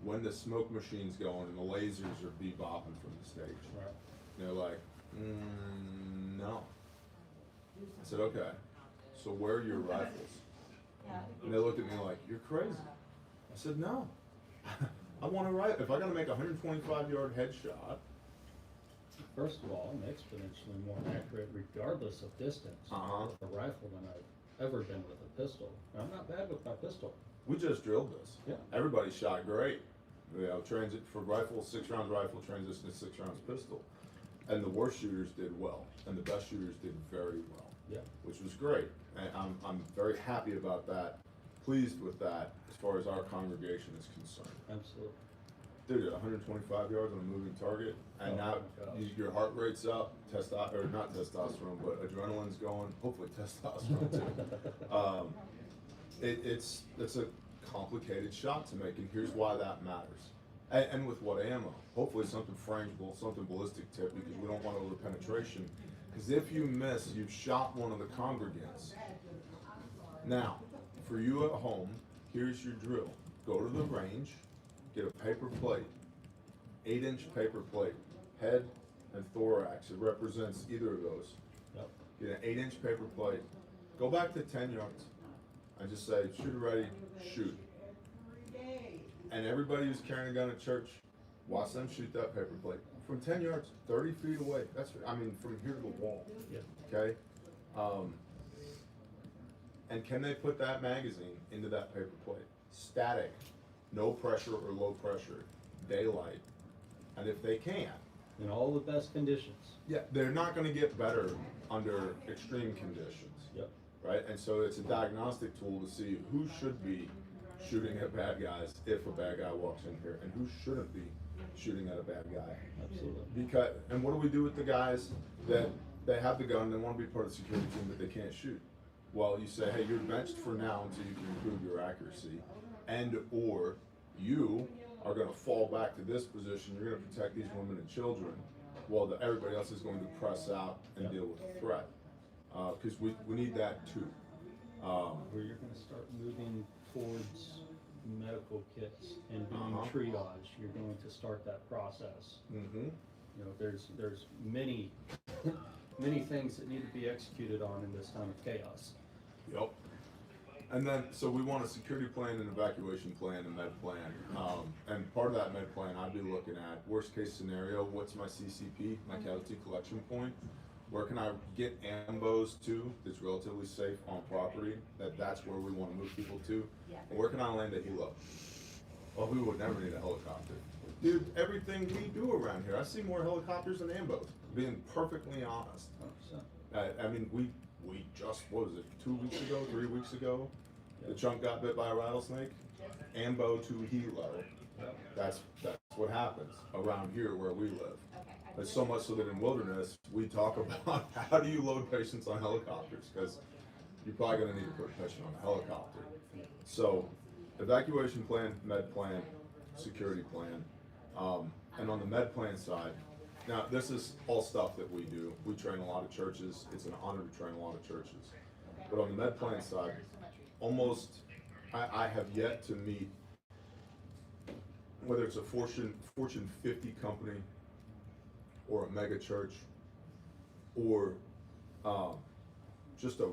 when the smoke machine's going and the lasers are bebopping from the stage? Right. And they're like, no. I said, okay, so where are your rifles? And they looked at me like, you're crazy. I said, no. I want to rifle. If I got to make a 125-yard headshot. First of all, I'm exponentially more accurate regardless of distance with a rifle than I've ever been with a pistol. And I'm not bad with my pistol. We just drilled this. Yeah. Everybody shot great. You know, transit for rifle, 6 rounds rifle, transition to 6 rounds pistol. And the worst shooters did well, and the best shooters did very well. Yeah. Which was great. And I'm very happy about that, pleased with that as far as our congregation is concerned. Absolutely. Dude, 125 yards on a moving target, and now your heart rate's up, not testosterone, but adrenaline's going, hopefully testosterone too. It's a complicated shot to make, and here's why that matters. And with what ammo? Hopefully something frangible, something ballistic tip, because we don't want over penetration. Because if you miss, you've shot one of the congregants. Now, for you at home, here's your drill. Go to the range, get a paper plate, 8-inch paper plate, head and thorax. It represents either of those. Yep. Get an 8-inch paper plate, go back to 10 yards, and just say, shooter ready, shoot. And everybody who's carrying a gun at church, watch them shoot that paper plate. From 10 yards, 30 feet away. From here to the wall. Yeah. Okay? And can they put that magazine into that paper plate? Static, no pressure or low pressure, daylight. And if they can, in all the best conditions. Yeah, they're not gonna get better under extreme conditions. Yep. Right, and so it's a diagnostic tool to see who should be shooting at bad guys if a bad guy walks in here, and who shouldn't be shooting at a bad guy. Absolutely. Because, and what do we do with the guys that they have the gun, they want to be part of the security team, but they can't shoot? Well, you say, hey, you're benched for now until you can improve your accuracy, and or you are going to fall back to this position. You're going to protect these women and children, while everybody else is going to press out and deal with the threat. Because we need that too. Where you're gonna start moving towards medical kits and doing Uh-huh. triage, you're going to start that process. Mm-hmm. You know, there's many, many things that need to be executed on in this time of chaos. Yep. And then, so we want a security plan, an evacuation plan, a med plan. And part of that med plan, I'd be looking at worst case scenario, what's my CCP, my casualty collection point? Where can I get ambos to that's relatively safe on property, that's where we want to move people to? And where can I land a helo? Well, we would never need a helicopter. Dude, everything we do around here, I see more helicopters than ambos, being perfectly honest. 100%. I mean, we just, what was it, 2 weeks ago, 3 weeks ago? The chunk got bit by a rattlesnake, ambo to helo. That's what happens around here where we live. But so much so that in wilderness, we talk about how do you load patients on helicopters, because you're probably gonna need to put a patient on a helicopter. So, evacuation plan, med plan, security plan, and on the med plan side, now this is all stuff that we do. We train a lot of churches. It's an honor to train a lot of churches. But on the med plan side, I have yet to meet, whether it's a Fortune 50 company, or a mega church, or just a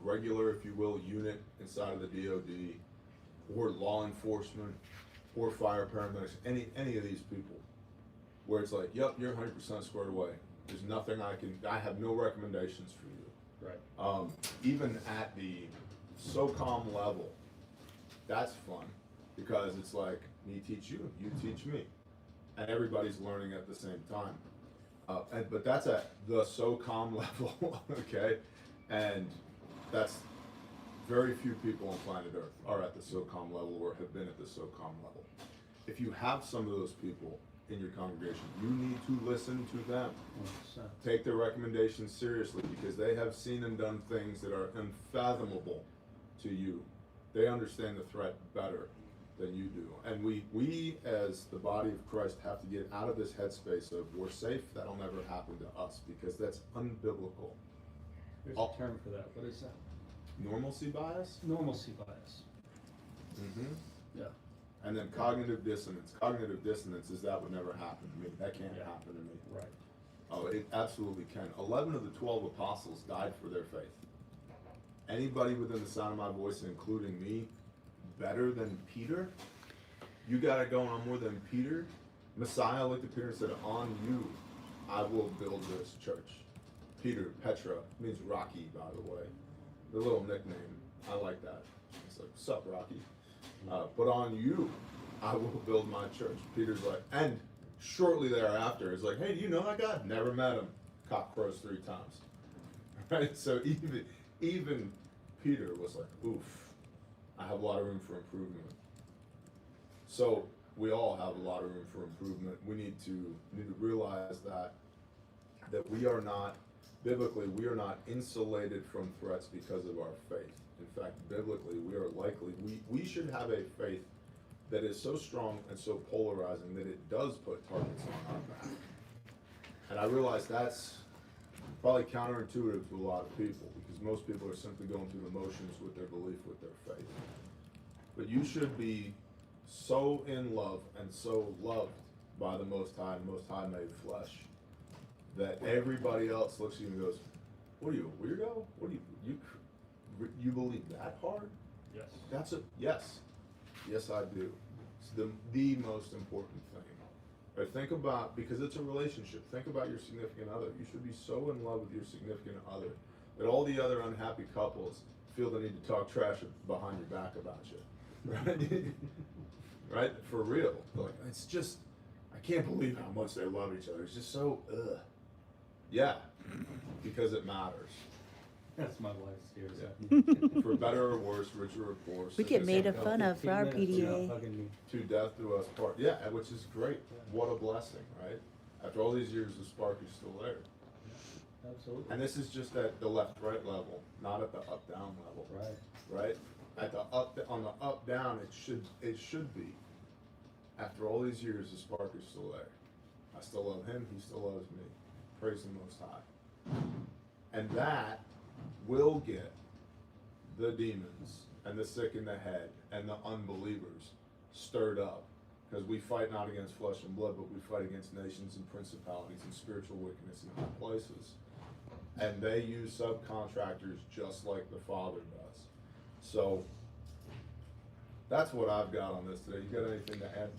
regular, if you will, unit inside of the DoD, or law enforcement, or fire paramedics, any of these people, where it's like, yep, you're 100% squared away. There's nothing I have no recommendations for you. Right. Even at the SOCOM level, that's fun, because it's like, me teach you, you teach me, and everybody's learning at the same time. But that's at the SOCOM level, okay? And that's very few people on planet Earth are at the SOCOM level or have been at the SOCOM level. If you have some of those people in your congregation, you need to listen to them. 100%. Take their recommendations seriously, because they have seen and done things that are unfathomable to you. They understand the threat better than you do. And we as the body of Christ have to get out of this headspace of we're safe, that'll never happen to us, because that's unbiblical. There's a term for that. What is that? Normalcy bias? Normalcy bias. Mm-hmm. Yeah. And then cognitive dissonance. Cognitive dissonance is that would never happen to me. That can't Yeah. happen to me. Right. Oh, it absolutely can. 11 of the 12 apostles died for their faith. Anybody within the sound of my voice, including me, better than Peter? You got it going on more than Peter? Messiah looked at Peter and said, on you I will build this church. Peter, Petra, means Rocky, by the way. The little nickname, I like that. It's like, sup, Rocky? But on you I will build my church. Peter's like, and shortly thereafter, he's like, hey, do you know that guy? Never met him. Cock crows 3 times. Right? So even Peter was like, oof, I have a lot of room for improvement. So we all have a lot of room for improvement. We need to realize that we are not, biblically, we are not insulated from threats because of our faith. In fact, biblically, we are likely, we should have a faith that is so strong and so polarizing that it does put targets on our back. And I realize that's probably counterintuitive to a lot of people, because most people are simply going through the motions with their belief, with their faith. But you should be so in love and so loved by the Most High and Most High made flesh that everybody else looks at you and goes, what are you, a weirdo? What do you believe that hard? Yes. Yes I do. It's the most important thing. Right? Think about, because it's a relationship, think about your significant other. You should be so in love with your significant other that all the other unhappy couples feel the need to talk trash behind your back about you. Right? Right? For real. Like, it's just, I can't believe how much they love each other. It's just so, ugh. Yeah, because it matters. That's my wife's tears. Yeah. For better or worse, richer or poor. We get made sickness fun of for our 15 minutes without PDA. hugging me. to death do us part. Yeah, which is great. What a blessing, right? After all these years, the spark is still there. Absolutely. And this is just at the left-right level, not at the up-down level. Right. Right? At the on the up-down, it should be. After all these years, the spark is still there. I still love him. He still loves me. Praise the Most High. And that will get the demons and the sick in the head and the unbelievers stirred up. Because we fight not against flesh and blood, but we fight against nations and principalities and spiritual wickedness in high places. And they use subcontractors just like the Father does. So that's what I've got on this today. You got anything to add,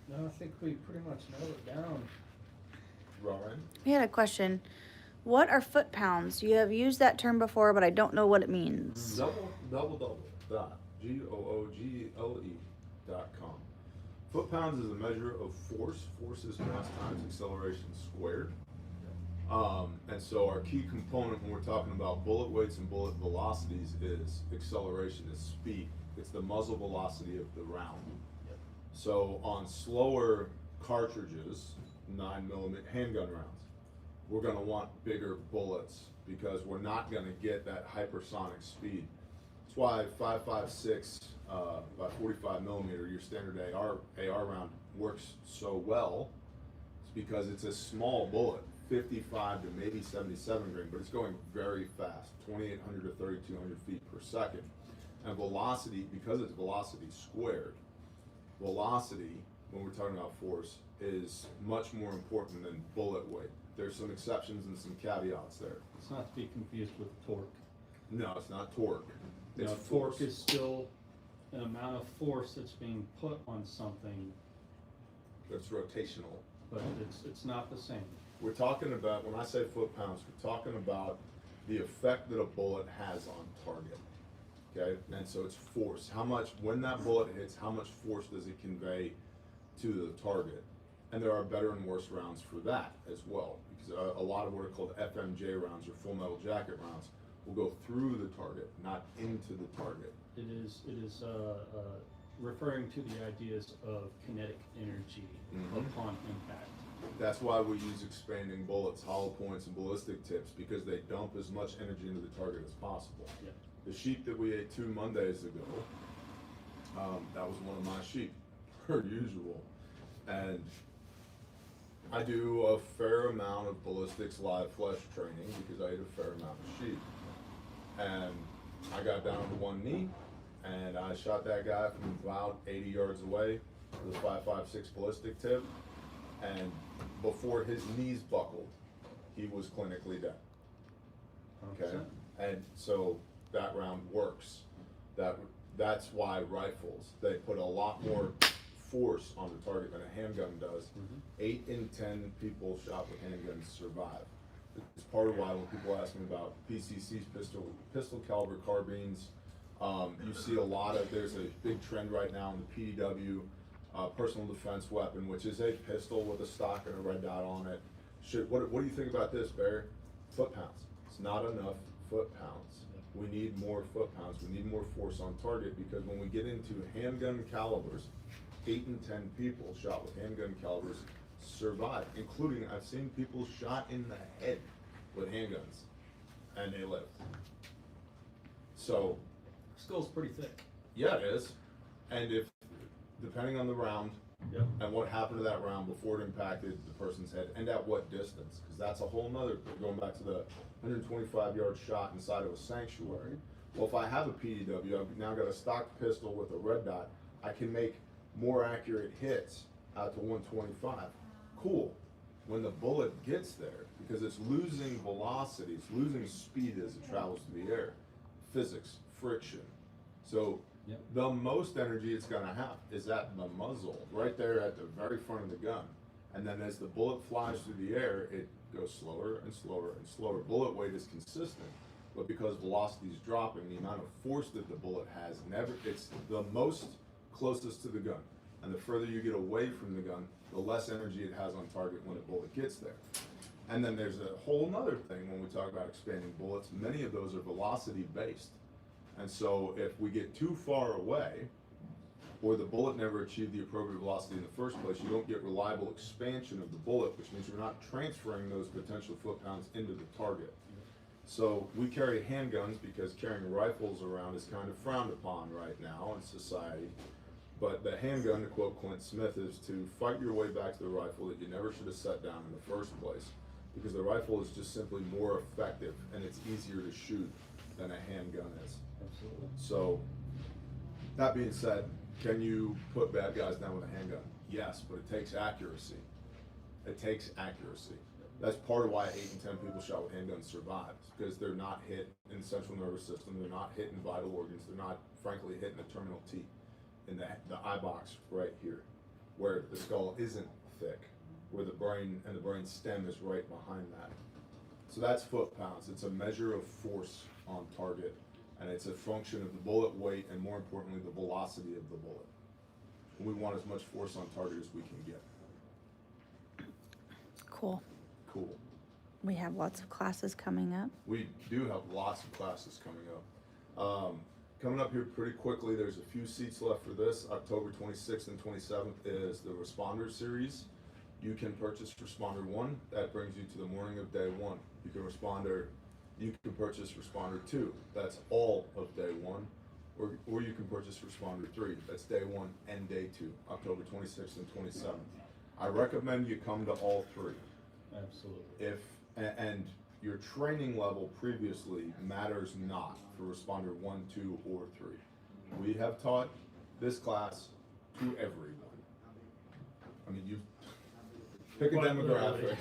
No, I think we pretty much nailed it down. Ryan? We had a question. What are foot pounds? You have used that term before, but I don't know what it means. Double dot GOOGLE.com. Foot pounds is a measure of force. Force is mass times acceleration squared. And so our key component when we're talking about bullet weights and bullet velocities is acceleration, is speed. It's the muzzle velocity of the round. So on slower cartridges, 9mm handgun rounds, we're going to want bigger bullets because we're not going to get that hypersonic speed. That's why 5.56 by 45mm, your standard AR round works so well. It's because it's a small bullet, 55 to maybe 77 grain, but it's going very fast, 2,800 to 3,200 feet per second. And velocity, because it's velocity squared, velocity, when we're talking about force, is much more important than bullet weight. There's some exceptions and some caveats there. It's not to be confused with torque. No, it's not torque. It's No, force. torque is still an amount of force that's being put on something, It's rotational. but it's not the same. We're talking about, when I say foot pounds, we're talking about the effect that a bullet has on target. Okay, and so it's force. How much, when that bullet hits, how much force does it convey to the target? And there are better and worse rounds for that as well, because a lot of what are called FMJ rounds or full metal jacket rounds will go through the target, not into the target. It is referring to the ideas of kinetic energy upon impact. That's why we use expanding bullets, hollow points, and ballistic tips, because they dump as much energy into the target as possible. Yeah. The sheep that we ate 2 Mondays ago, that was one of my sheep, per usual. And I do a fair amount of ballistics live flesh training because I ate a fair amount of sheep. And I got down to one knee, and I shot that guy from about 80 yards away with a 5.56 ballistic tip. And before his knees buckled, he was clinically dead. Okay, 100%. and so that round works. That's why rifles, they put a lot more force on the target than a handgun does. 8 in 10 people shot with handguns survive. It's part of why when people ask me about PCCs, pistol caliber carbines, you see a lot of, there's a big trend right now in the PDW, personal defense weapon, which is a pistol with a stock and a red dot on it. What do you think about this, Barry? Foot pounds. It's not enough foot pounds. We need more foot pounds. We need more force on target, because when we get into handgun calibers, 8 in 10 people shot with handgun calibers survive, including I've seen people shot in the head with handguns and they lived. So Skull's pretty thick. yeah, it is. And if, depending on the round, Yep. and what happened to that round before it impacted the person's head, and at what distance, because that's a whole nother, going back to the 125-yard shot inside of a sanctuary. Well, if I have a PDW, I've now got a stock pistol with a red dot, I can make more accurate hits out to 125. Cool. When the bullet gets there, because it's losing velocity, it's losing speed as it travels through the air, physics, friction. So Yep. the most energy it's going to have is at the muzzle, right there at the very front of the gun. And then as the bullet flies through the air, it goes slower and slower and slower. Bullet weight is consistent, but because velocity is dropping, the amount of force that the bullet has it's the most closest to the gun. And the further you get away from the gun, the less energy it has on target when a bullet gets there. And then there's a whole nother thing when we talk about expanding bullets. Many of those are velocity based. And so if we get too far away, or the bullet never achieved the appropriate velocity in the first place, you don't get reliable expansion of the bullet, which means you're not transferring those potential foot-pounds into the target. So we carry handguns because carrying rifles around is kind of frowned upon right now in society. But the handgun, to quote Clint Smith, is to fight your way back to the rifle that you never should have set down in the first place. Because the rifle is just simply more effective and it's easier to shoot than a handgun is. Absolutely. So, that being said, can you put bad guys down with a handgun? Yes, but it takes accuracy. It takes accuracy. That's part of why 8 in 10 people shot with handguns survive, because they're not hit in the central nervous system, they're not hit in vital organs, they're not, frankly, hit in the terminal T, in the eye box right here, where the skull isn't thick, where the brain and the brain stem is right behind that. So that's foot-pounds. It's a measure of force on target, and it's a function of the bullet weight and, more importantly, the velocity of the bullet. We want as much force on target as we can get. Cool. Cool. We have lots of classes coming up. We do have lots of classes coming up. Coming up here pretty quickly, there's a few seats left for this. October 26th and 27th is the Responder Series. You can purchase Responder 1. That brings you to the morning of day 1. You can purchase Responder 2. That's all of day 1. Or you can purchase Responder 3. That's day 1 and day 2, October 26th and 27th. I recommend you come to all 3. Absolutely. And your training level previously matters not for Responder 1, 2, or 3. We have taught this class to everyone. I mean, you pick a demographic.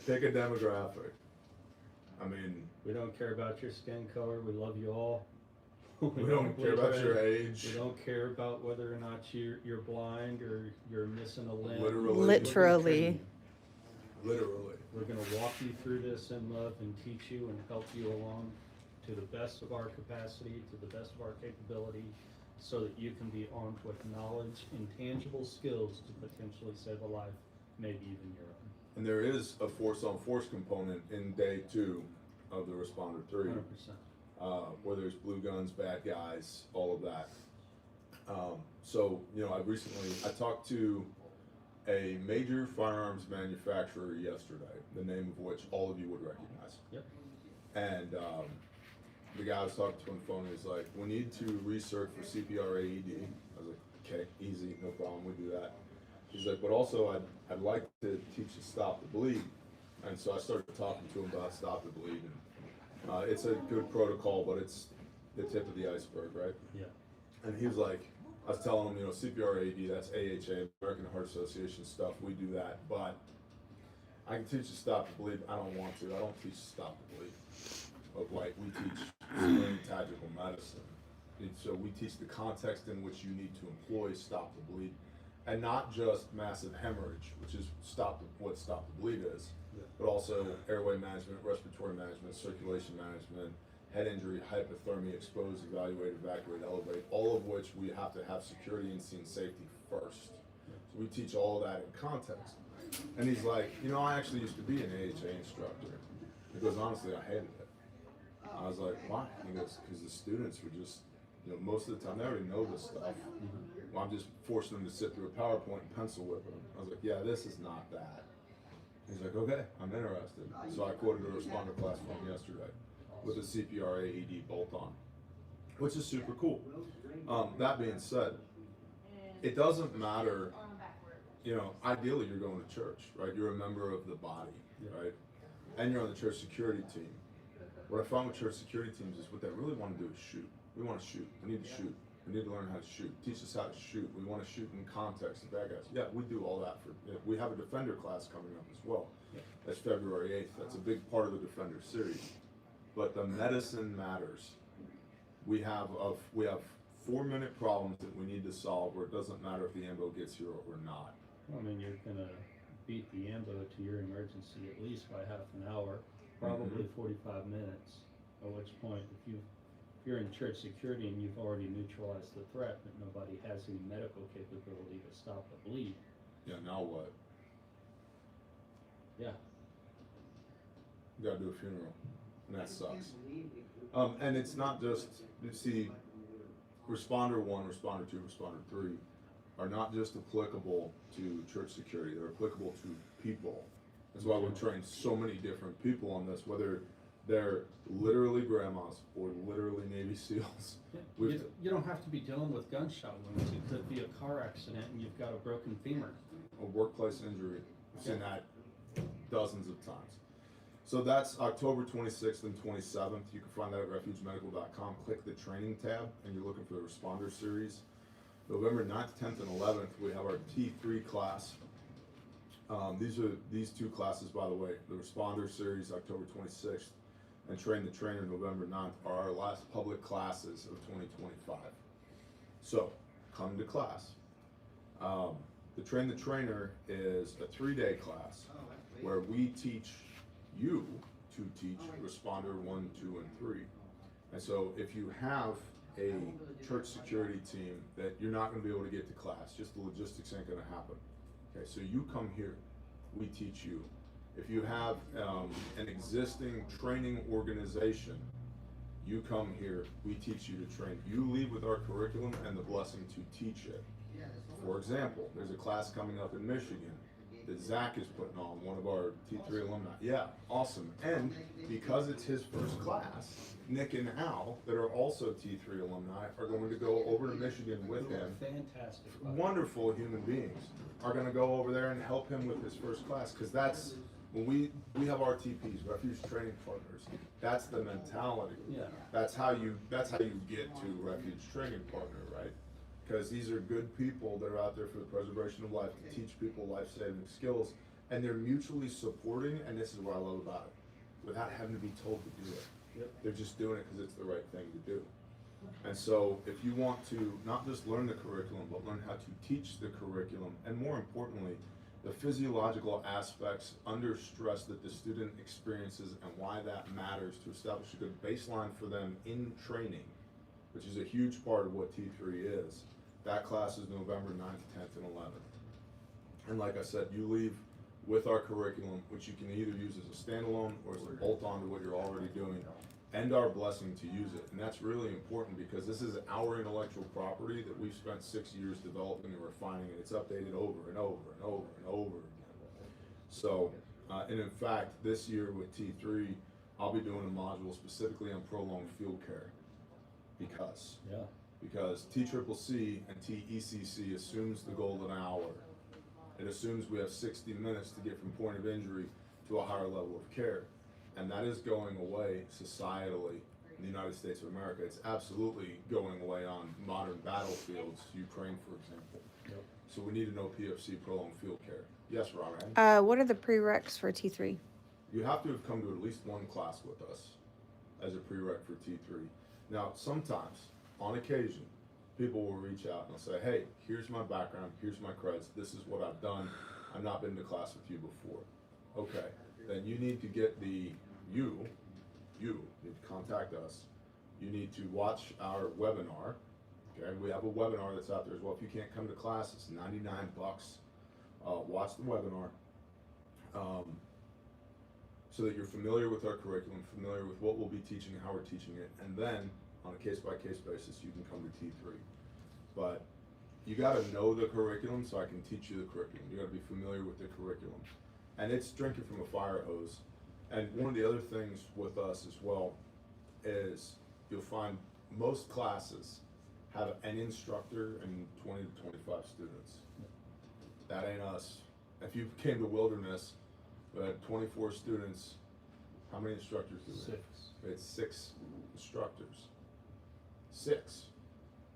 Pick a demographic. I mean, We don't care about your skin color. We love you all. we don't care about your age. We don't care about whether or not you're blind or you're missing a limb. Literally. Literally. We're going to walk you through this in love and teach you and help you along to the best of our capacity, to the best of our capability, so that you can be armed with knowledge and tangible skills to potentially save a life, maybe even your own. And there is a force-on-force component in day 2 of the Responder 3. 100%. Where there's blue guns, bad guys, all of that. So, I talked to a major firearms manufacturer yesterday, the name of which all of you would recognize. Yep. And the guy I was talking to on the phone, he's like, we need to research for CPR AED. I was like, okay, easy, no problem, we do that. He's like, but also I'd like to teach you Stop the Bleed. And so I started talking to him about Stop the Bleed. And it's a good protocol, but it's the tip of the iceberg, right? Yeah. And he was like, I was telling him, CPR AED, that's AHA, American Heart Association stuff, we do that, but I can teach you Stop the Bleed. I don't want to. I don't teach Stop the Bleed. But like, we teach civilian tactical medicine. And so we teach the context in which you need to employ Stop the Bleed, and not just massive hemorrhage, which is what Stop the Bleed is, but also airway management, respiratory management, circulation management, head injury, hypothermia, expose, evaluate, evacuate, elevate, all of which we have to have security and scene safety first. So we teach all of that in context. And he's like, I actually used to be an AHA instructor. He goes, honestly, I hated it. I was like, why? He goes, because the students were just, most of the time, they already know this stuff. Well, I'm just forcing them to sit through a PowerPoint and pencil whip them. I was like, yeah, this is not that. He's like, okay, I'm interested. So I quoted a responder class from him yesterday with a CPR AED bolt-on, which is super cool. That being said, it doesn't matter, ideally you're going to church, right? You're a member of the body, right? And you're on the church security team. What I found with church security teams is what they really want to do is shoot. We want to shoot. We need to shoot. We need to learn how to shoot. Teach us how to shoot. We want to shoot in context of bad guys. Yeah, we do all that. We have a Defender class coming up as well. That's February 8th. That's a big part of the Defender series. But the medicine matters. We have 4-minute problems that we need to solve where it doesn't matter if the ambo gets here or not. I mean, you're going to beat the ambo to your emergency at least by half an hour, probably 45 minutes, at which point, if you've if you're in church security and you've already neutralized the threat, but nobody has any medical capability to stop the bleed, Yeah, now what? yeah, You gotta do a funeral, and that sucks. And it's not just, you see, responder 1, responder 2, responder 3 are not just applicable to church security, they're applicable to people. That's why we train so many different people on this, whether they're literally grandmas or literally Navy SEALs. you don't have to be dealing with gunshot wounds. It could be a car accident and you've got a broken femur. A workplace injury. I've seen that dozens of times. So that's October 26th and 27th. You can find that at refugemedical.com. Click the training tab and you're looking for the responder series. November 9th, 10th, and 11th, we have our T3 class. These two classes, by the way, the responder series, October 26th, and train the trainer, November 9th, are our last public classes of 2025. So, come to class. The train the trainer is a 3-day class where we teach you to teach responder 1, 2, and 3. And so if you have a church security team that you're not going to be able to get to class, just the logistics ain't going to happen. Okay, so you come here, we teach you. If you have an existing training organization, you come here, we teach you to train. You leave with our curriculum and the blessing to teach it. For example, there's a class coming up in Michigan that Zach is putting on, one of our T3 alumni. Yeah, awesome. And because it's his first class, Nick and Al, that are also T3 alumni, are going to go over to Michigan with him. Fantastic. Wonderful human beings are going to go over there and help him with his first class, because that's when we have RTPs, Refuge Training Partners. That's the mentality. Yeah. That's how you get to Refuge Training Partner, right? Because these are good people that are out there for the preservation of life, to teach people life-saving skills, and they're mutually supporting, and this is what I love about it, without having to be told to do it. Yep. They're just doing it because it's the right thing to do. And so if you want to not just learn the curriculum, but learn how to teach the curriculum, and more importantly, the physiological aspects under stress that the student experiences and why that matters to establish a good baseline for them in training, which is a huge part of what T3 is. That class is November 9th, 10th, and 11th. And like I said, you leave with our curriculum, which you can either use as a standalone or as a bolt-on to what you're already doing, and our blessing to use it. And that's really important because this is our intellectual property that we've spent 6 years developing and refining, and it's updated over and over and over and over again. So, and in fact, this year with T3, I'll be doing a module specifically on prolonged field care because TCCC and TECC assumes the golden hour. It assumes we have 60 minutes to get from point of injury to a higher level of care. And that is going away societally in the United States of America. It's absolutely going away on modern battlefields, Ukraine, for example. Yep. So we need to know PFC, prolonged field care. Yes, Robert? What are the prereqs for T3? You have to have come to at least one class with us as a prereq for T3. Now, sometimes, on occasion, people will reach out and they'll say, hey, here's my background, here's my creds, this is what I've done, I've not been to class with you before. Okay, then you need to get you need to contact us. You need to watch our webinar. Okay, we have a webinar that's out there as well. If you can't come to class, it's $99. Watch the webinar so that you're familiar with our curriculum, familiar with what we'll be teaching and how we're teaching it, and then on a case-by-case basis, you can come to T3. But you got to know the curriculum so I can teach you the curriculum. You got to be familiar with the curriculum. And it's drinking from a fire hose. And one of the other things with us as well is you'll find most classes have an instructor and 20 to 25 students. That ain't us. If you came to Wilderness, we had 24 students. How many instructors do we have? 6. We had 6 instructors. 6.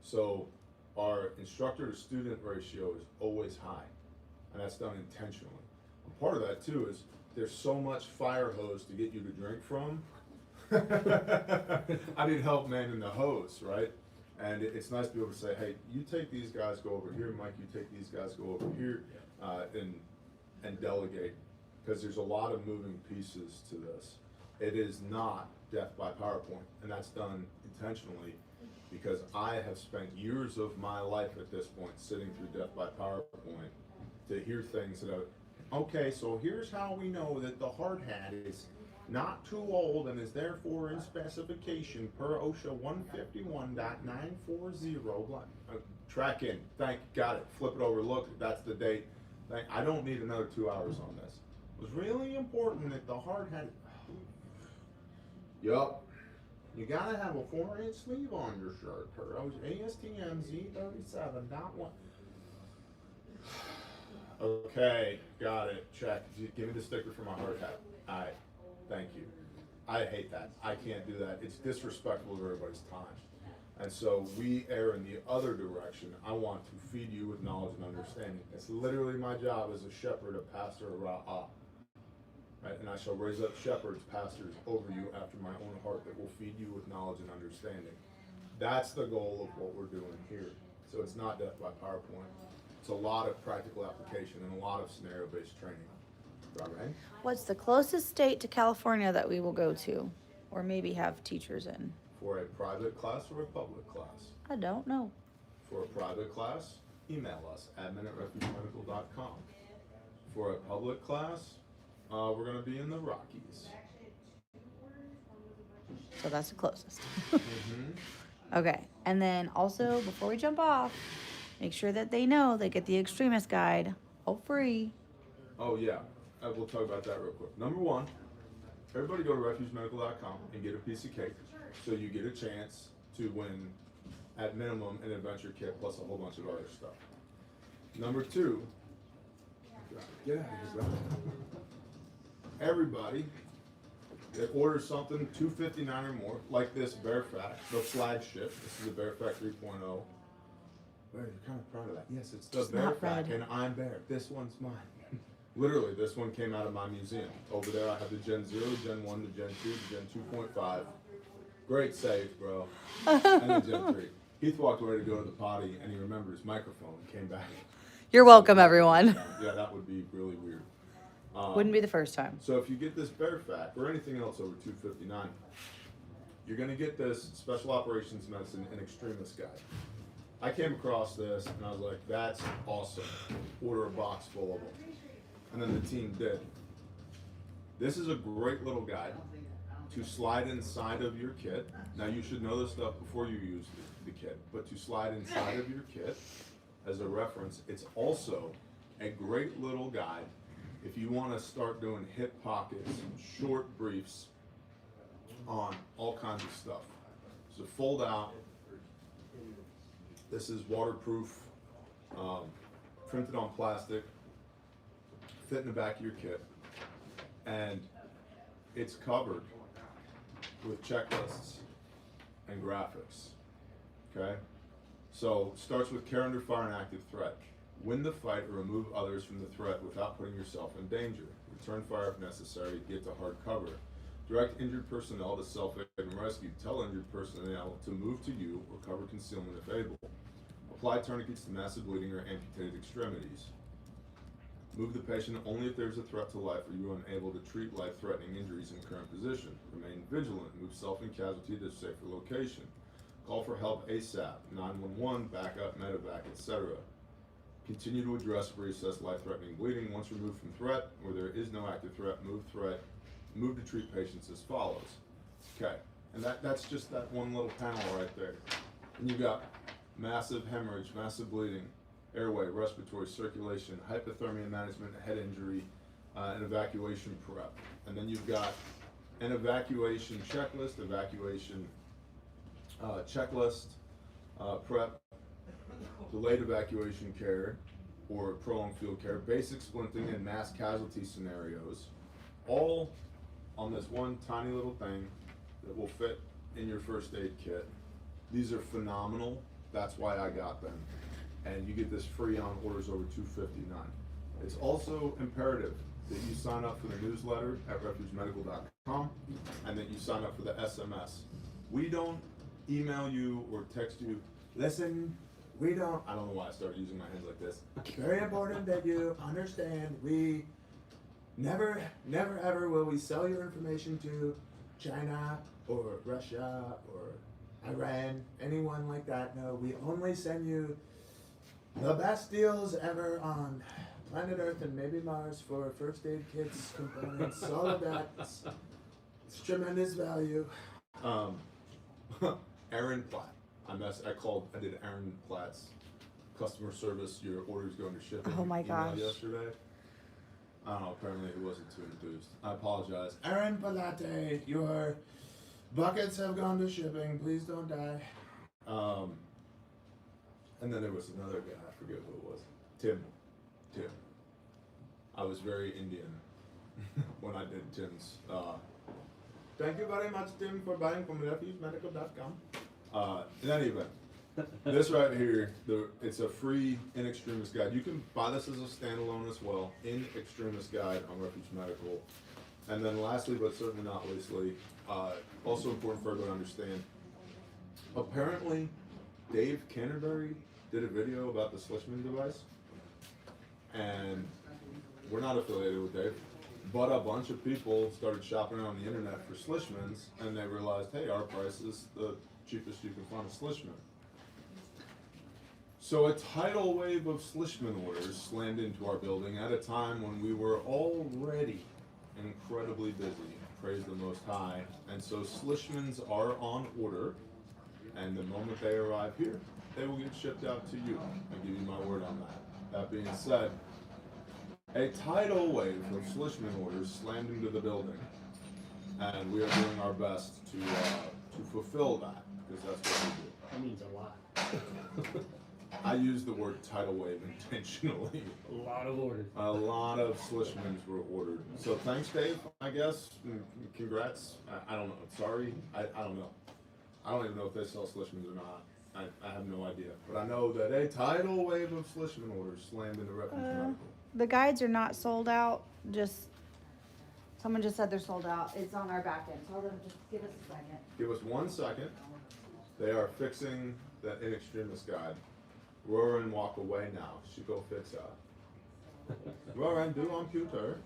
So our instructor to student ratio is always high, and that's done intentionally. And part of that too is there's so much fire hose to get you to drink from. I need help manning the hose, right? And it's nice to be able to say, hey, you take these guys, go over here, Mike, you take these guys, go over here, and delegate, because there's a lot of moving pieces to this. It is not death by PowerPoint, and that's done intentionally because I have spent years of my life at this point sitting through death by PowerPoint to hear things that are, okay, so here's how we know that the hard hat is not too old and is therefore in specification per OSHA 151.940. Track in, got it, flip it over, look, that's the date. I don't need another 2 hours on this. It was really important that the hard hat, yup, you gotta have a 4-inch sleeve on your shirt, per ASTM Z37.1. Okay, got it, check. Give me the sticker for my hard hat. Alright, thank you. I hate that. I can't do that. It's disrespectful to everybody's time. And so we err in the other direction. I want to feed you with knowledge and understanding. It's literally my job as a shepherd, a pastor, a ra'ah. Right? And I shall raise up shepherds, pastors over you after my own heart that will feed you with knowledge and understanding. That's the goal of what we're doing here. So it's not death by PowerPoint. It's a lot of practical application and a lot of scenario-based training. Right? What's the closest state to California that we will go to, or maybe have teachers in? For a private class or a public class? I don't know. For a private class, email us, admin@refugemedical.com. For a public class, we're going to be in the Rockies. So that's the closest. Mm-hmm. Okay, and then also, before we jump off, make sure that they know they get the extremist guide, all free. Oh yeah, we'll talk about that real quick. Number one, everybody go to refugemedical.com and get a piece of cake so you get a chance to win, at minimum, an adventure kit plus a whole bunch of other stuff. Number two, get out of here, brother. Everybody that orders something $259 or more, like this Bearfact, the flagship. This is the Bearfact 3.0. Well, you're kind of proud of that. Yes, it's the Just not Bearfact, red. and I'm Bear. This one's mine. Literally, this one came out of my museum. Over there, I have the Gen 0, Gen 1, the Gen 2, the Gen 2.5. Great save, bro. And the Gen 3. Heath walked away to go to the potty, and he remembered his microphone and came back. You're welcome, everyone. Yeah, that would be really weird. Wouldn't be the first time. So if you get this Bearfact or anything else over $259, you're going to get this Special Operations Medicine and Extremist Guide. I came across this, and I was like, that's awesome. Order a box full of them. And then the team did. This is a great little guide to slide inside of your kit. Now you should know this stuff before you use the kit, but to slide inside of your kit as a reference, it's also a great little guide if you want to start doing hip pockets, short briefs on all kinds of stuff. So fold out. This is waterproof, printed on plastic, fit in the back of your kit, and it's covered with checklists and graphics. Okay? So starts with care under fire and active threat. Win the fight or remove others from the threat without putting yourself in danger. Return fire if necessary, get to hard cover. Direct injured personnel to self-aid and rescue. Tell injured personnel to move to you or cover concealment if able. Apply tourniquets to massive bleeding or amputated extremities. Move the patient only if there's a threat to life or you are unable to treat life-threatening injuries in current position. Remain vigilant. Move self and casualty to a safer location. Call for help ASAP, 911, backup, medevac, etc. Continue to address or reassess life-threatening bleeding. Once removed from threat, where there is no active threat, move to treat patients as follows. Okay, and that's just that one little panel right there. And you've got massive hemorrhage, massive bleeding, airway, respiratory, circulation, hypothermia management, head injury, and evacuation prep. And then you've got an evacuation checklist, prep, delayed evacuation care or prolonged field care, basic splinting and mass casualty scenarios, all on this one tiny little thing that will fit in your first aid kit. These are phenomenal. That's why I got them. And you get this free on orders over $259. It's also imperative that you sign up for the newsletter at refugemedical.com and that you sign up for the SMS. We don't email you or text you, listen, I don't know why I started using my hands like this. Very important that you understand never ever will we sell your information to China or Russia or Iran, anyone like that. No, we only send you the best deals ever on planet Earth and maybe Mars for first aid kits, components, all of that. It's tremendous value. Um, Aaron Platt. I did Aaron Platt's customer service. Your order's going to shipping. Oh my email gosh. yesterday. I don't know. Apparently, he wasn't too enthused. I apologize. Aaron Palate, your buckets have gone to shipping. Please don't die. And then there was another guy. I forget who it was. Tim. I was very Indian when I did Tim's. Thank you very much, Tim, for buying from refugomedical.com. In any event, this right here, it's a free In Extremis guide. You can buy this as a standalone as well. In Extremis guide on Refuge Medical. And then lastly, but certainly not leastly, also important for everyone to understand, apparently Dave Canterbury did a video about the Slishman device. And we're not affiliated with Dave, but a bunch of people started shopping on the internet for Slishmans, and they realized, hey, our price is the cheapest you can find a Slishman. So a tidal wave of Slishman orders slammed into our building at a time when we were already incredibly busy, praise the Most High, and so Slishmans are on order, and the moment they arrive here, they will get shipped out to you. I give you my word on that. That being said, a tidal wave of Slishman orders slammed into the building, and we are doing our best to fulfill that, because that's what we do. That means a lot. I use the word tidal wave intentionally. A lot of orders. A lot of Slishmans were ordered. So thanks, Dave, I guess. Congrats. I don't know. Sorry. I don't know. I don't even know if they sell Slishmans or not. I have no idea. But I know that a tidal wave of Slishman orders slammed into Refuge Medical. The guides are not sold out. Someone just said they're sold out. It's on our back end. So hold on, just give us a second. Give us 1 second. They are fixing that In Extremis guide. Roran walk away now. She go fix that. Roran, do on computer.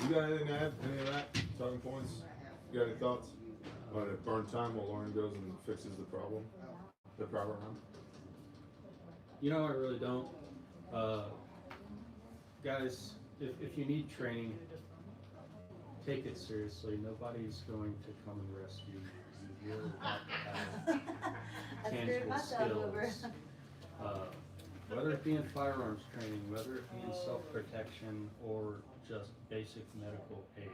You got anything to add? Any of that? Talking points? You got any thoughts? On it burn time while Lauren goes and fixes the problem? The problem? You know, I really don't. Guys, if you need training, take it seriously. Nobody's going to come and rescue you. You really have to have tangible skills. Whether it be in firearms training, whether it be in self-protection, or just basic medical aid,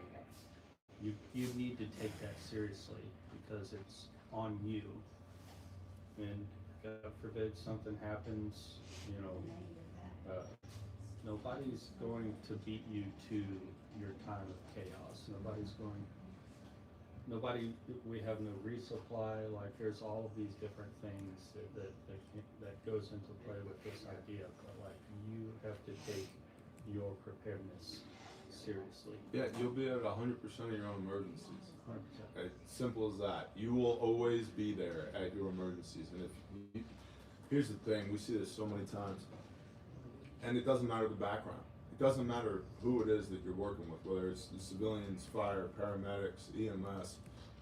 you need to take that seriously, because it's on you. And God forbid something happens, you know, nobody's going to beat you to your time of chaos. We have no resupply. Like, there's all of these different things that goes into play with this idea. But like, you have to take your preparedness seriously. Yeah, you'll be at 100% of your own emergencies. 100%. As simple as that. You will always be there at your emergencies. And here's the thing, we see this so many times, and it doesn't matter the background. It doesn't matter who it is that you're working with, whether it's the civilians, fire, paramedics, EMS,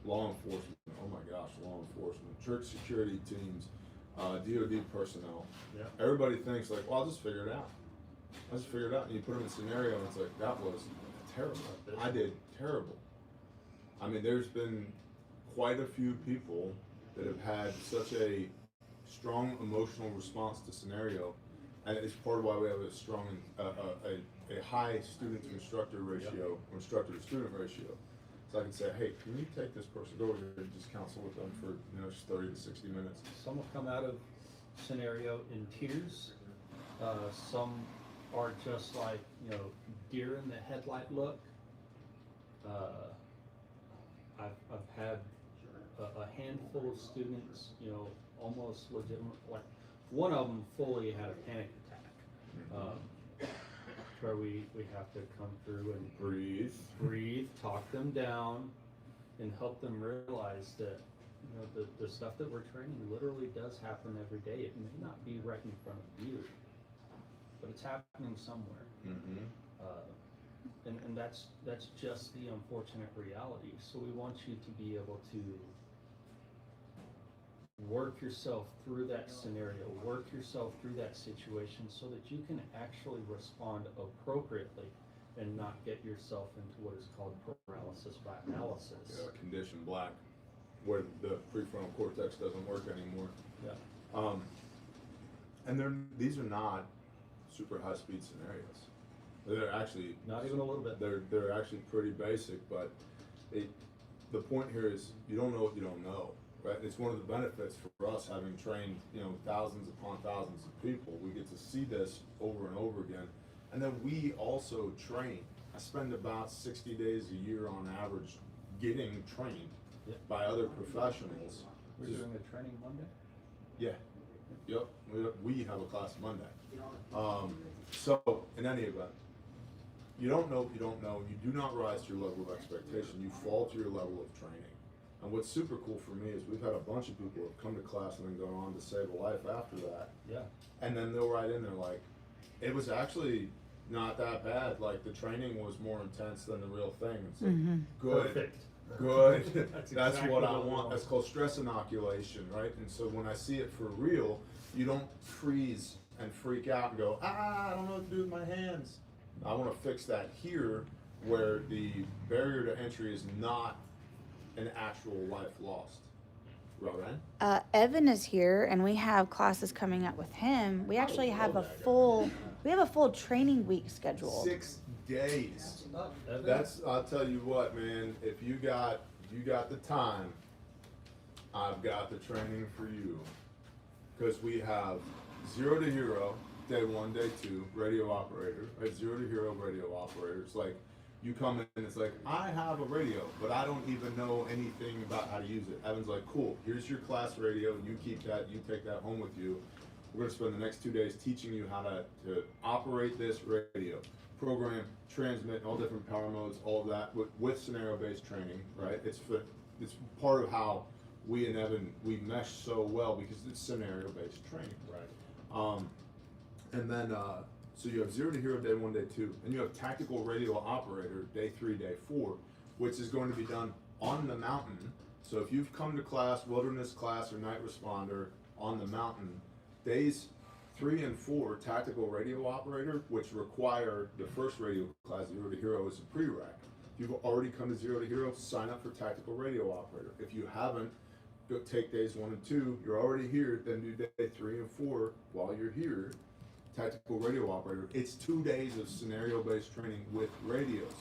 law enforcement, oh my gosh, law enforcement, church security teams, DOD personnel. Yeah. Everybody thinks like, well, I'll just figure it out. And you put them in a scenario and it's like, that was terrible. I did terrible. I mean, there's been quite a few people that have had such a strong emotional response to scenario, and it's part of why we have a strong, a high student to instructor ratio, or instructor to student ratio. So I can say, hey, can you take this person, go over here and just counsel with them for, just 30 to 60 minutes. Some will come out of scenario in tears. Some are just like, deer in the headlight look. I've had a handful of students, almost legitimate, like one of them fully had a panic attack. Where we have to come through and breathe, talk them down, and help them realize that the stuff that we're training literally does happen every day. It may not be right in front of you, but it's happening somewhere. Mm-hmm. And that's just the unfortunate reality. So we want you to be able to work yourself through that scenario, work yourself through that situation so that you can actually respond appropriately and not get yourself into what is called paralysis by analysis. Yeah, condition black, where the prefrontal cortex doesn't work anymore. Yeah. And these are not super high speed scenarios. They're actually Not even a little bit. They're actually pretty basic, but the point here is you don't know what you don't know, right? It's one of the benefits for us having trained, thousands upon thousands of people. We get to see this over and over again, and then we also train. I spend about 60 days a year on average getting trained by other professionals. We're doing a training Monday? Yeah. Yep. We have a class Monday. So in any event, you don't know what you don't know. You do not rise to your level of expectation. You fall to your level of training. And what's super cool for me is we've had a bunch of people who have come to class and then gone on to save a life after that. Yeah. And then they'll write in there like, it was actually not that bad. Like the training was more intense than the real thing. It's like, good. Perfect. Good. That's exactly what I want. That's called stress inoculation, right? And so when I see it for real, you don't freeze and freak out and go, I don't know what to do with my hands. I want to fix that here where the barrier to entry is not an actual life lost. Right? Evan is here, and we have classes coming up with him. We actually have a full training week scheduled. 6 days. That's, I'll tell you what, man, if you got the time, I've got the training for you. Because we have 0 to hero, day 1, day 2, radio operator, right? 0 to hero radio operator. It's like, you come in and it's like, I have a radio, but I don't even know anything about how to use it. Evan's like, cool, here's your class radio, you keep that, you take that home with you. We're gonna spend the next 2 days teaching you how to operate this radio, program, transmit, all different power modes, all of that with scenario-based training, right? It's part of how we and Evan, we mesh so well because it's scenario-based training. Right. And then, so you have 0 to hero day 1, day 2, and you have tactical radio operator day 3, day 4, which is going to be done on the mountain. So if you've come to class, wilderness class or night responder on the mountain, days 3 and 4, tactical radio operator, which require the first radio class, 0 to hero, is a prereq. If you've already come to 0 to hero, sign up for tactical radio operator. If you haven't, go take days 1 and 2, you're already here, then do day 3 and 4 while you're here. Tactical radio operator. It's 2 days of scenario-based training with radios.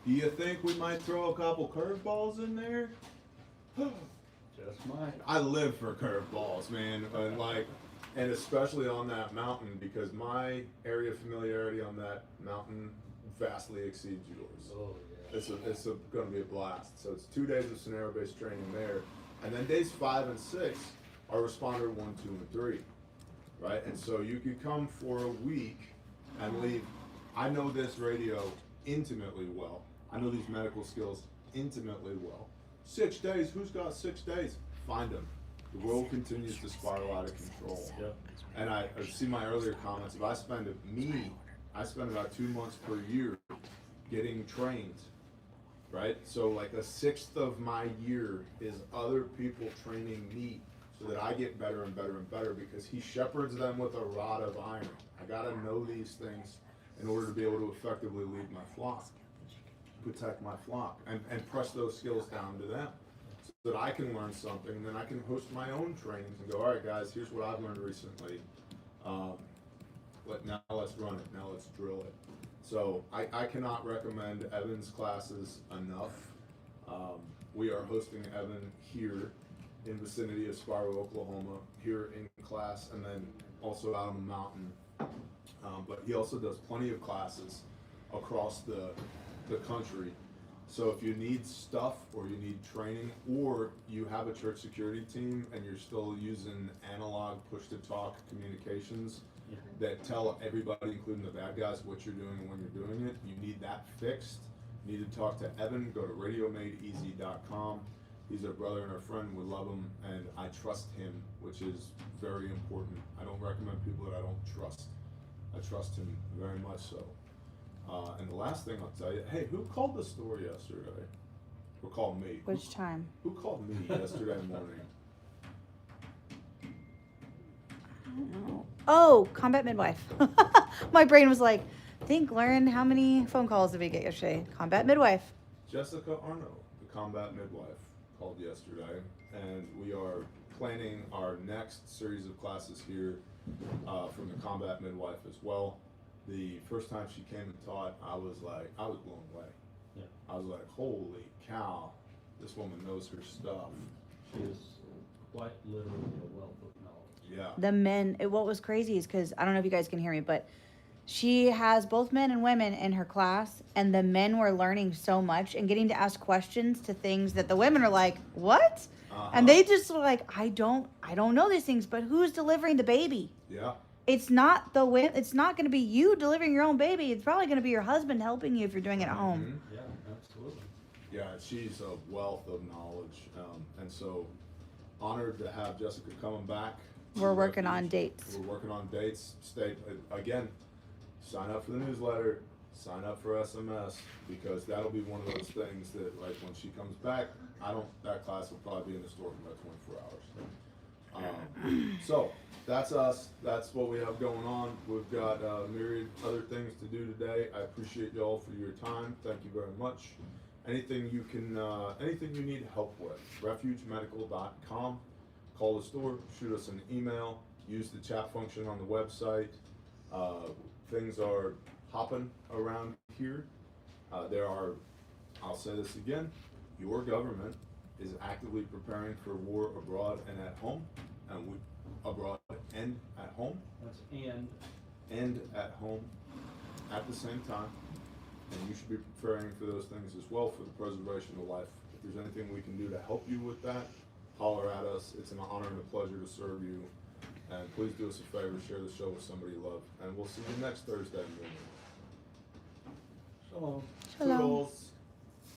Do you think we might throw a couple curveballs in there? Just might. I live for curveballs, man, and especially on that mountain because my area of familiarity on that mountain vastly exceeds yours. Oh yeah. It's going to be a blast. So it's 2 days of scenario-based training there, and then days 5 and 6 are responder 1, 2, and 3. Right, and so you could come for a week and leave. I know this radio intimately well. I know these medical skills intimately well. 6 days, who's got 6 days? Find them. The world continues to spiral out of control. Yep. And I see my earlier comments, if I spend about 2 months per year getting trained, right? So like 1/6 of my year is other people training me so that I get better and better and better because he shepherds them with a rod of iron. I gotta know these things in order to be able to effectively lead my flock, protect my flock, and press those skills down to them so that I can learn something, and then I can host my own trainings and go, all right guys, here's what I've learned recently. Now let's run it, now let's drill it. So I cannot recommend Evan's classes enough. We are hosting Evan here in vicinity of Sparrow, Oklahoma, here in class, and then also out on the mountain. But he also does plenty of classes across the country. So if you need stuff or you need training or you have a church security team and you're still using analog push-to-talk communications that tell everybody, including the bad guys, what you're doing and when you're doing it, you need that fixed, you need to talk to Evan, go to radiomadeeasy.com. He's our brother and our friend, we love him, and I trust him, which is very important. I don't recommend people that I don't trust. I trust him very much so. And the last thing I'll tell you, hey, who called the store yesterday? Or called me? Which time? Who called me yesterday morning? I don't know. Oh, combat midwife. My brain was like, think, Lauren, how many phone calls did we get yesterday? Combat midwife. Jessica Arno, the combat midwife, called yesterday, and we are planning our next series of classes here from the combat midwife as well. The first time she came and taught, I was blown away. Yeah. I was like, holy cow, this woman knows her stuff. She is quite literally a wealth of knowledge. Yeah. The men, what was crazy is because I don't know if you guys can hear me, but she has both men and women in her class, and the men were learning so much and getting to ask questions to things that the women are like, what? And they just were like, I don't know these things, but who's delivering the baby? Yeah. It's not it's not going to be you delivering your own baby. It's probably going to be your husband helping you if you're doing it at home. Yeah, absolutely. Yeah, she's a wealth of knowledge, and so honored to have Jessica coming back. We're working on dates. We're working on dates. Stay again. Sign up for the newsletter. Sign up for SMS, because that'll be one of those things that, like, when she comes back, that class will probably be in the store for about 24 hours. So that's us. That's what we have going on. We've got myriad other things to do today. I appreciate y'all for your time. Thank you very much. Anything you need help with, refugemedical.com. Call the store, shoot us an email, use the chat function on the website. Things are hopping around here. I'll say this again, your government is actively preparing for war abroad and at home, abroad and at home. That's and at home at the same time. And you should be preparing for those things as well, for the preservation of life. If there's anything we can do to help you with that, holler at us. It's an honor and a pleasure to serve you. And please do us a favor, share the show with somebody you love. And we'll see you next Thursday morning. Shalom. Shalom. Toodles.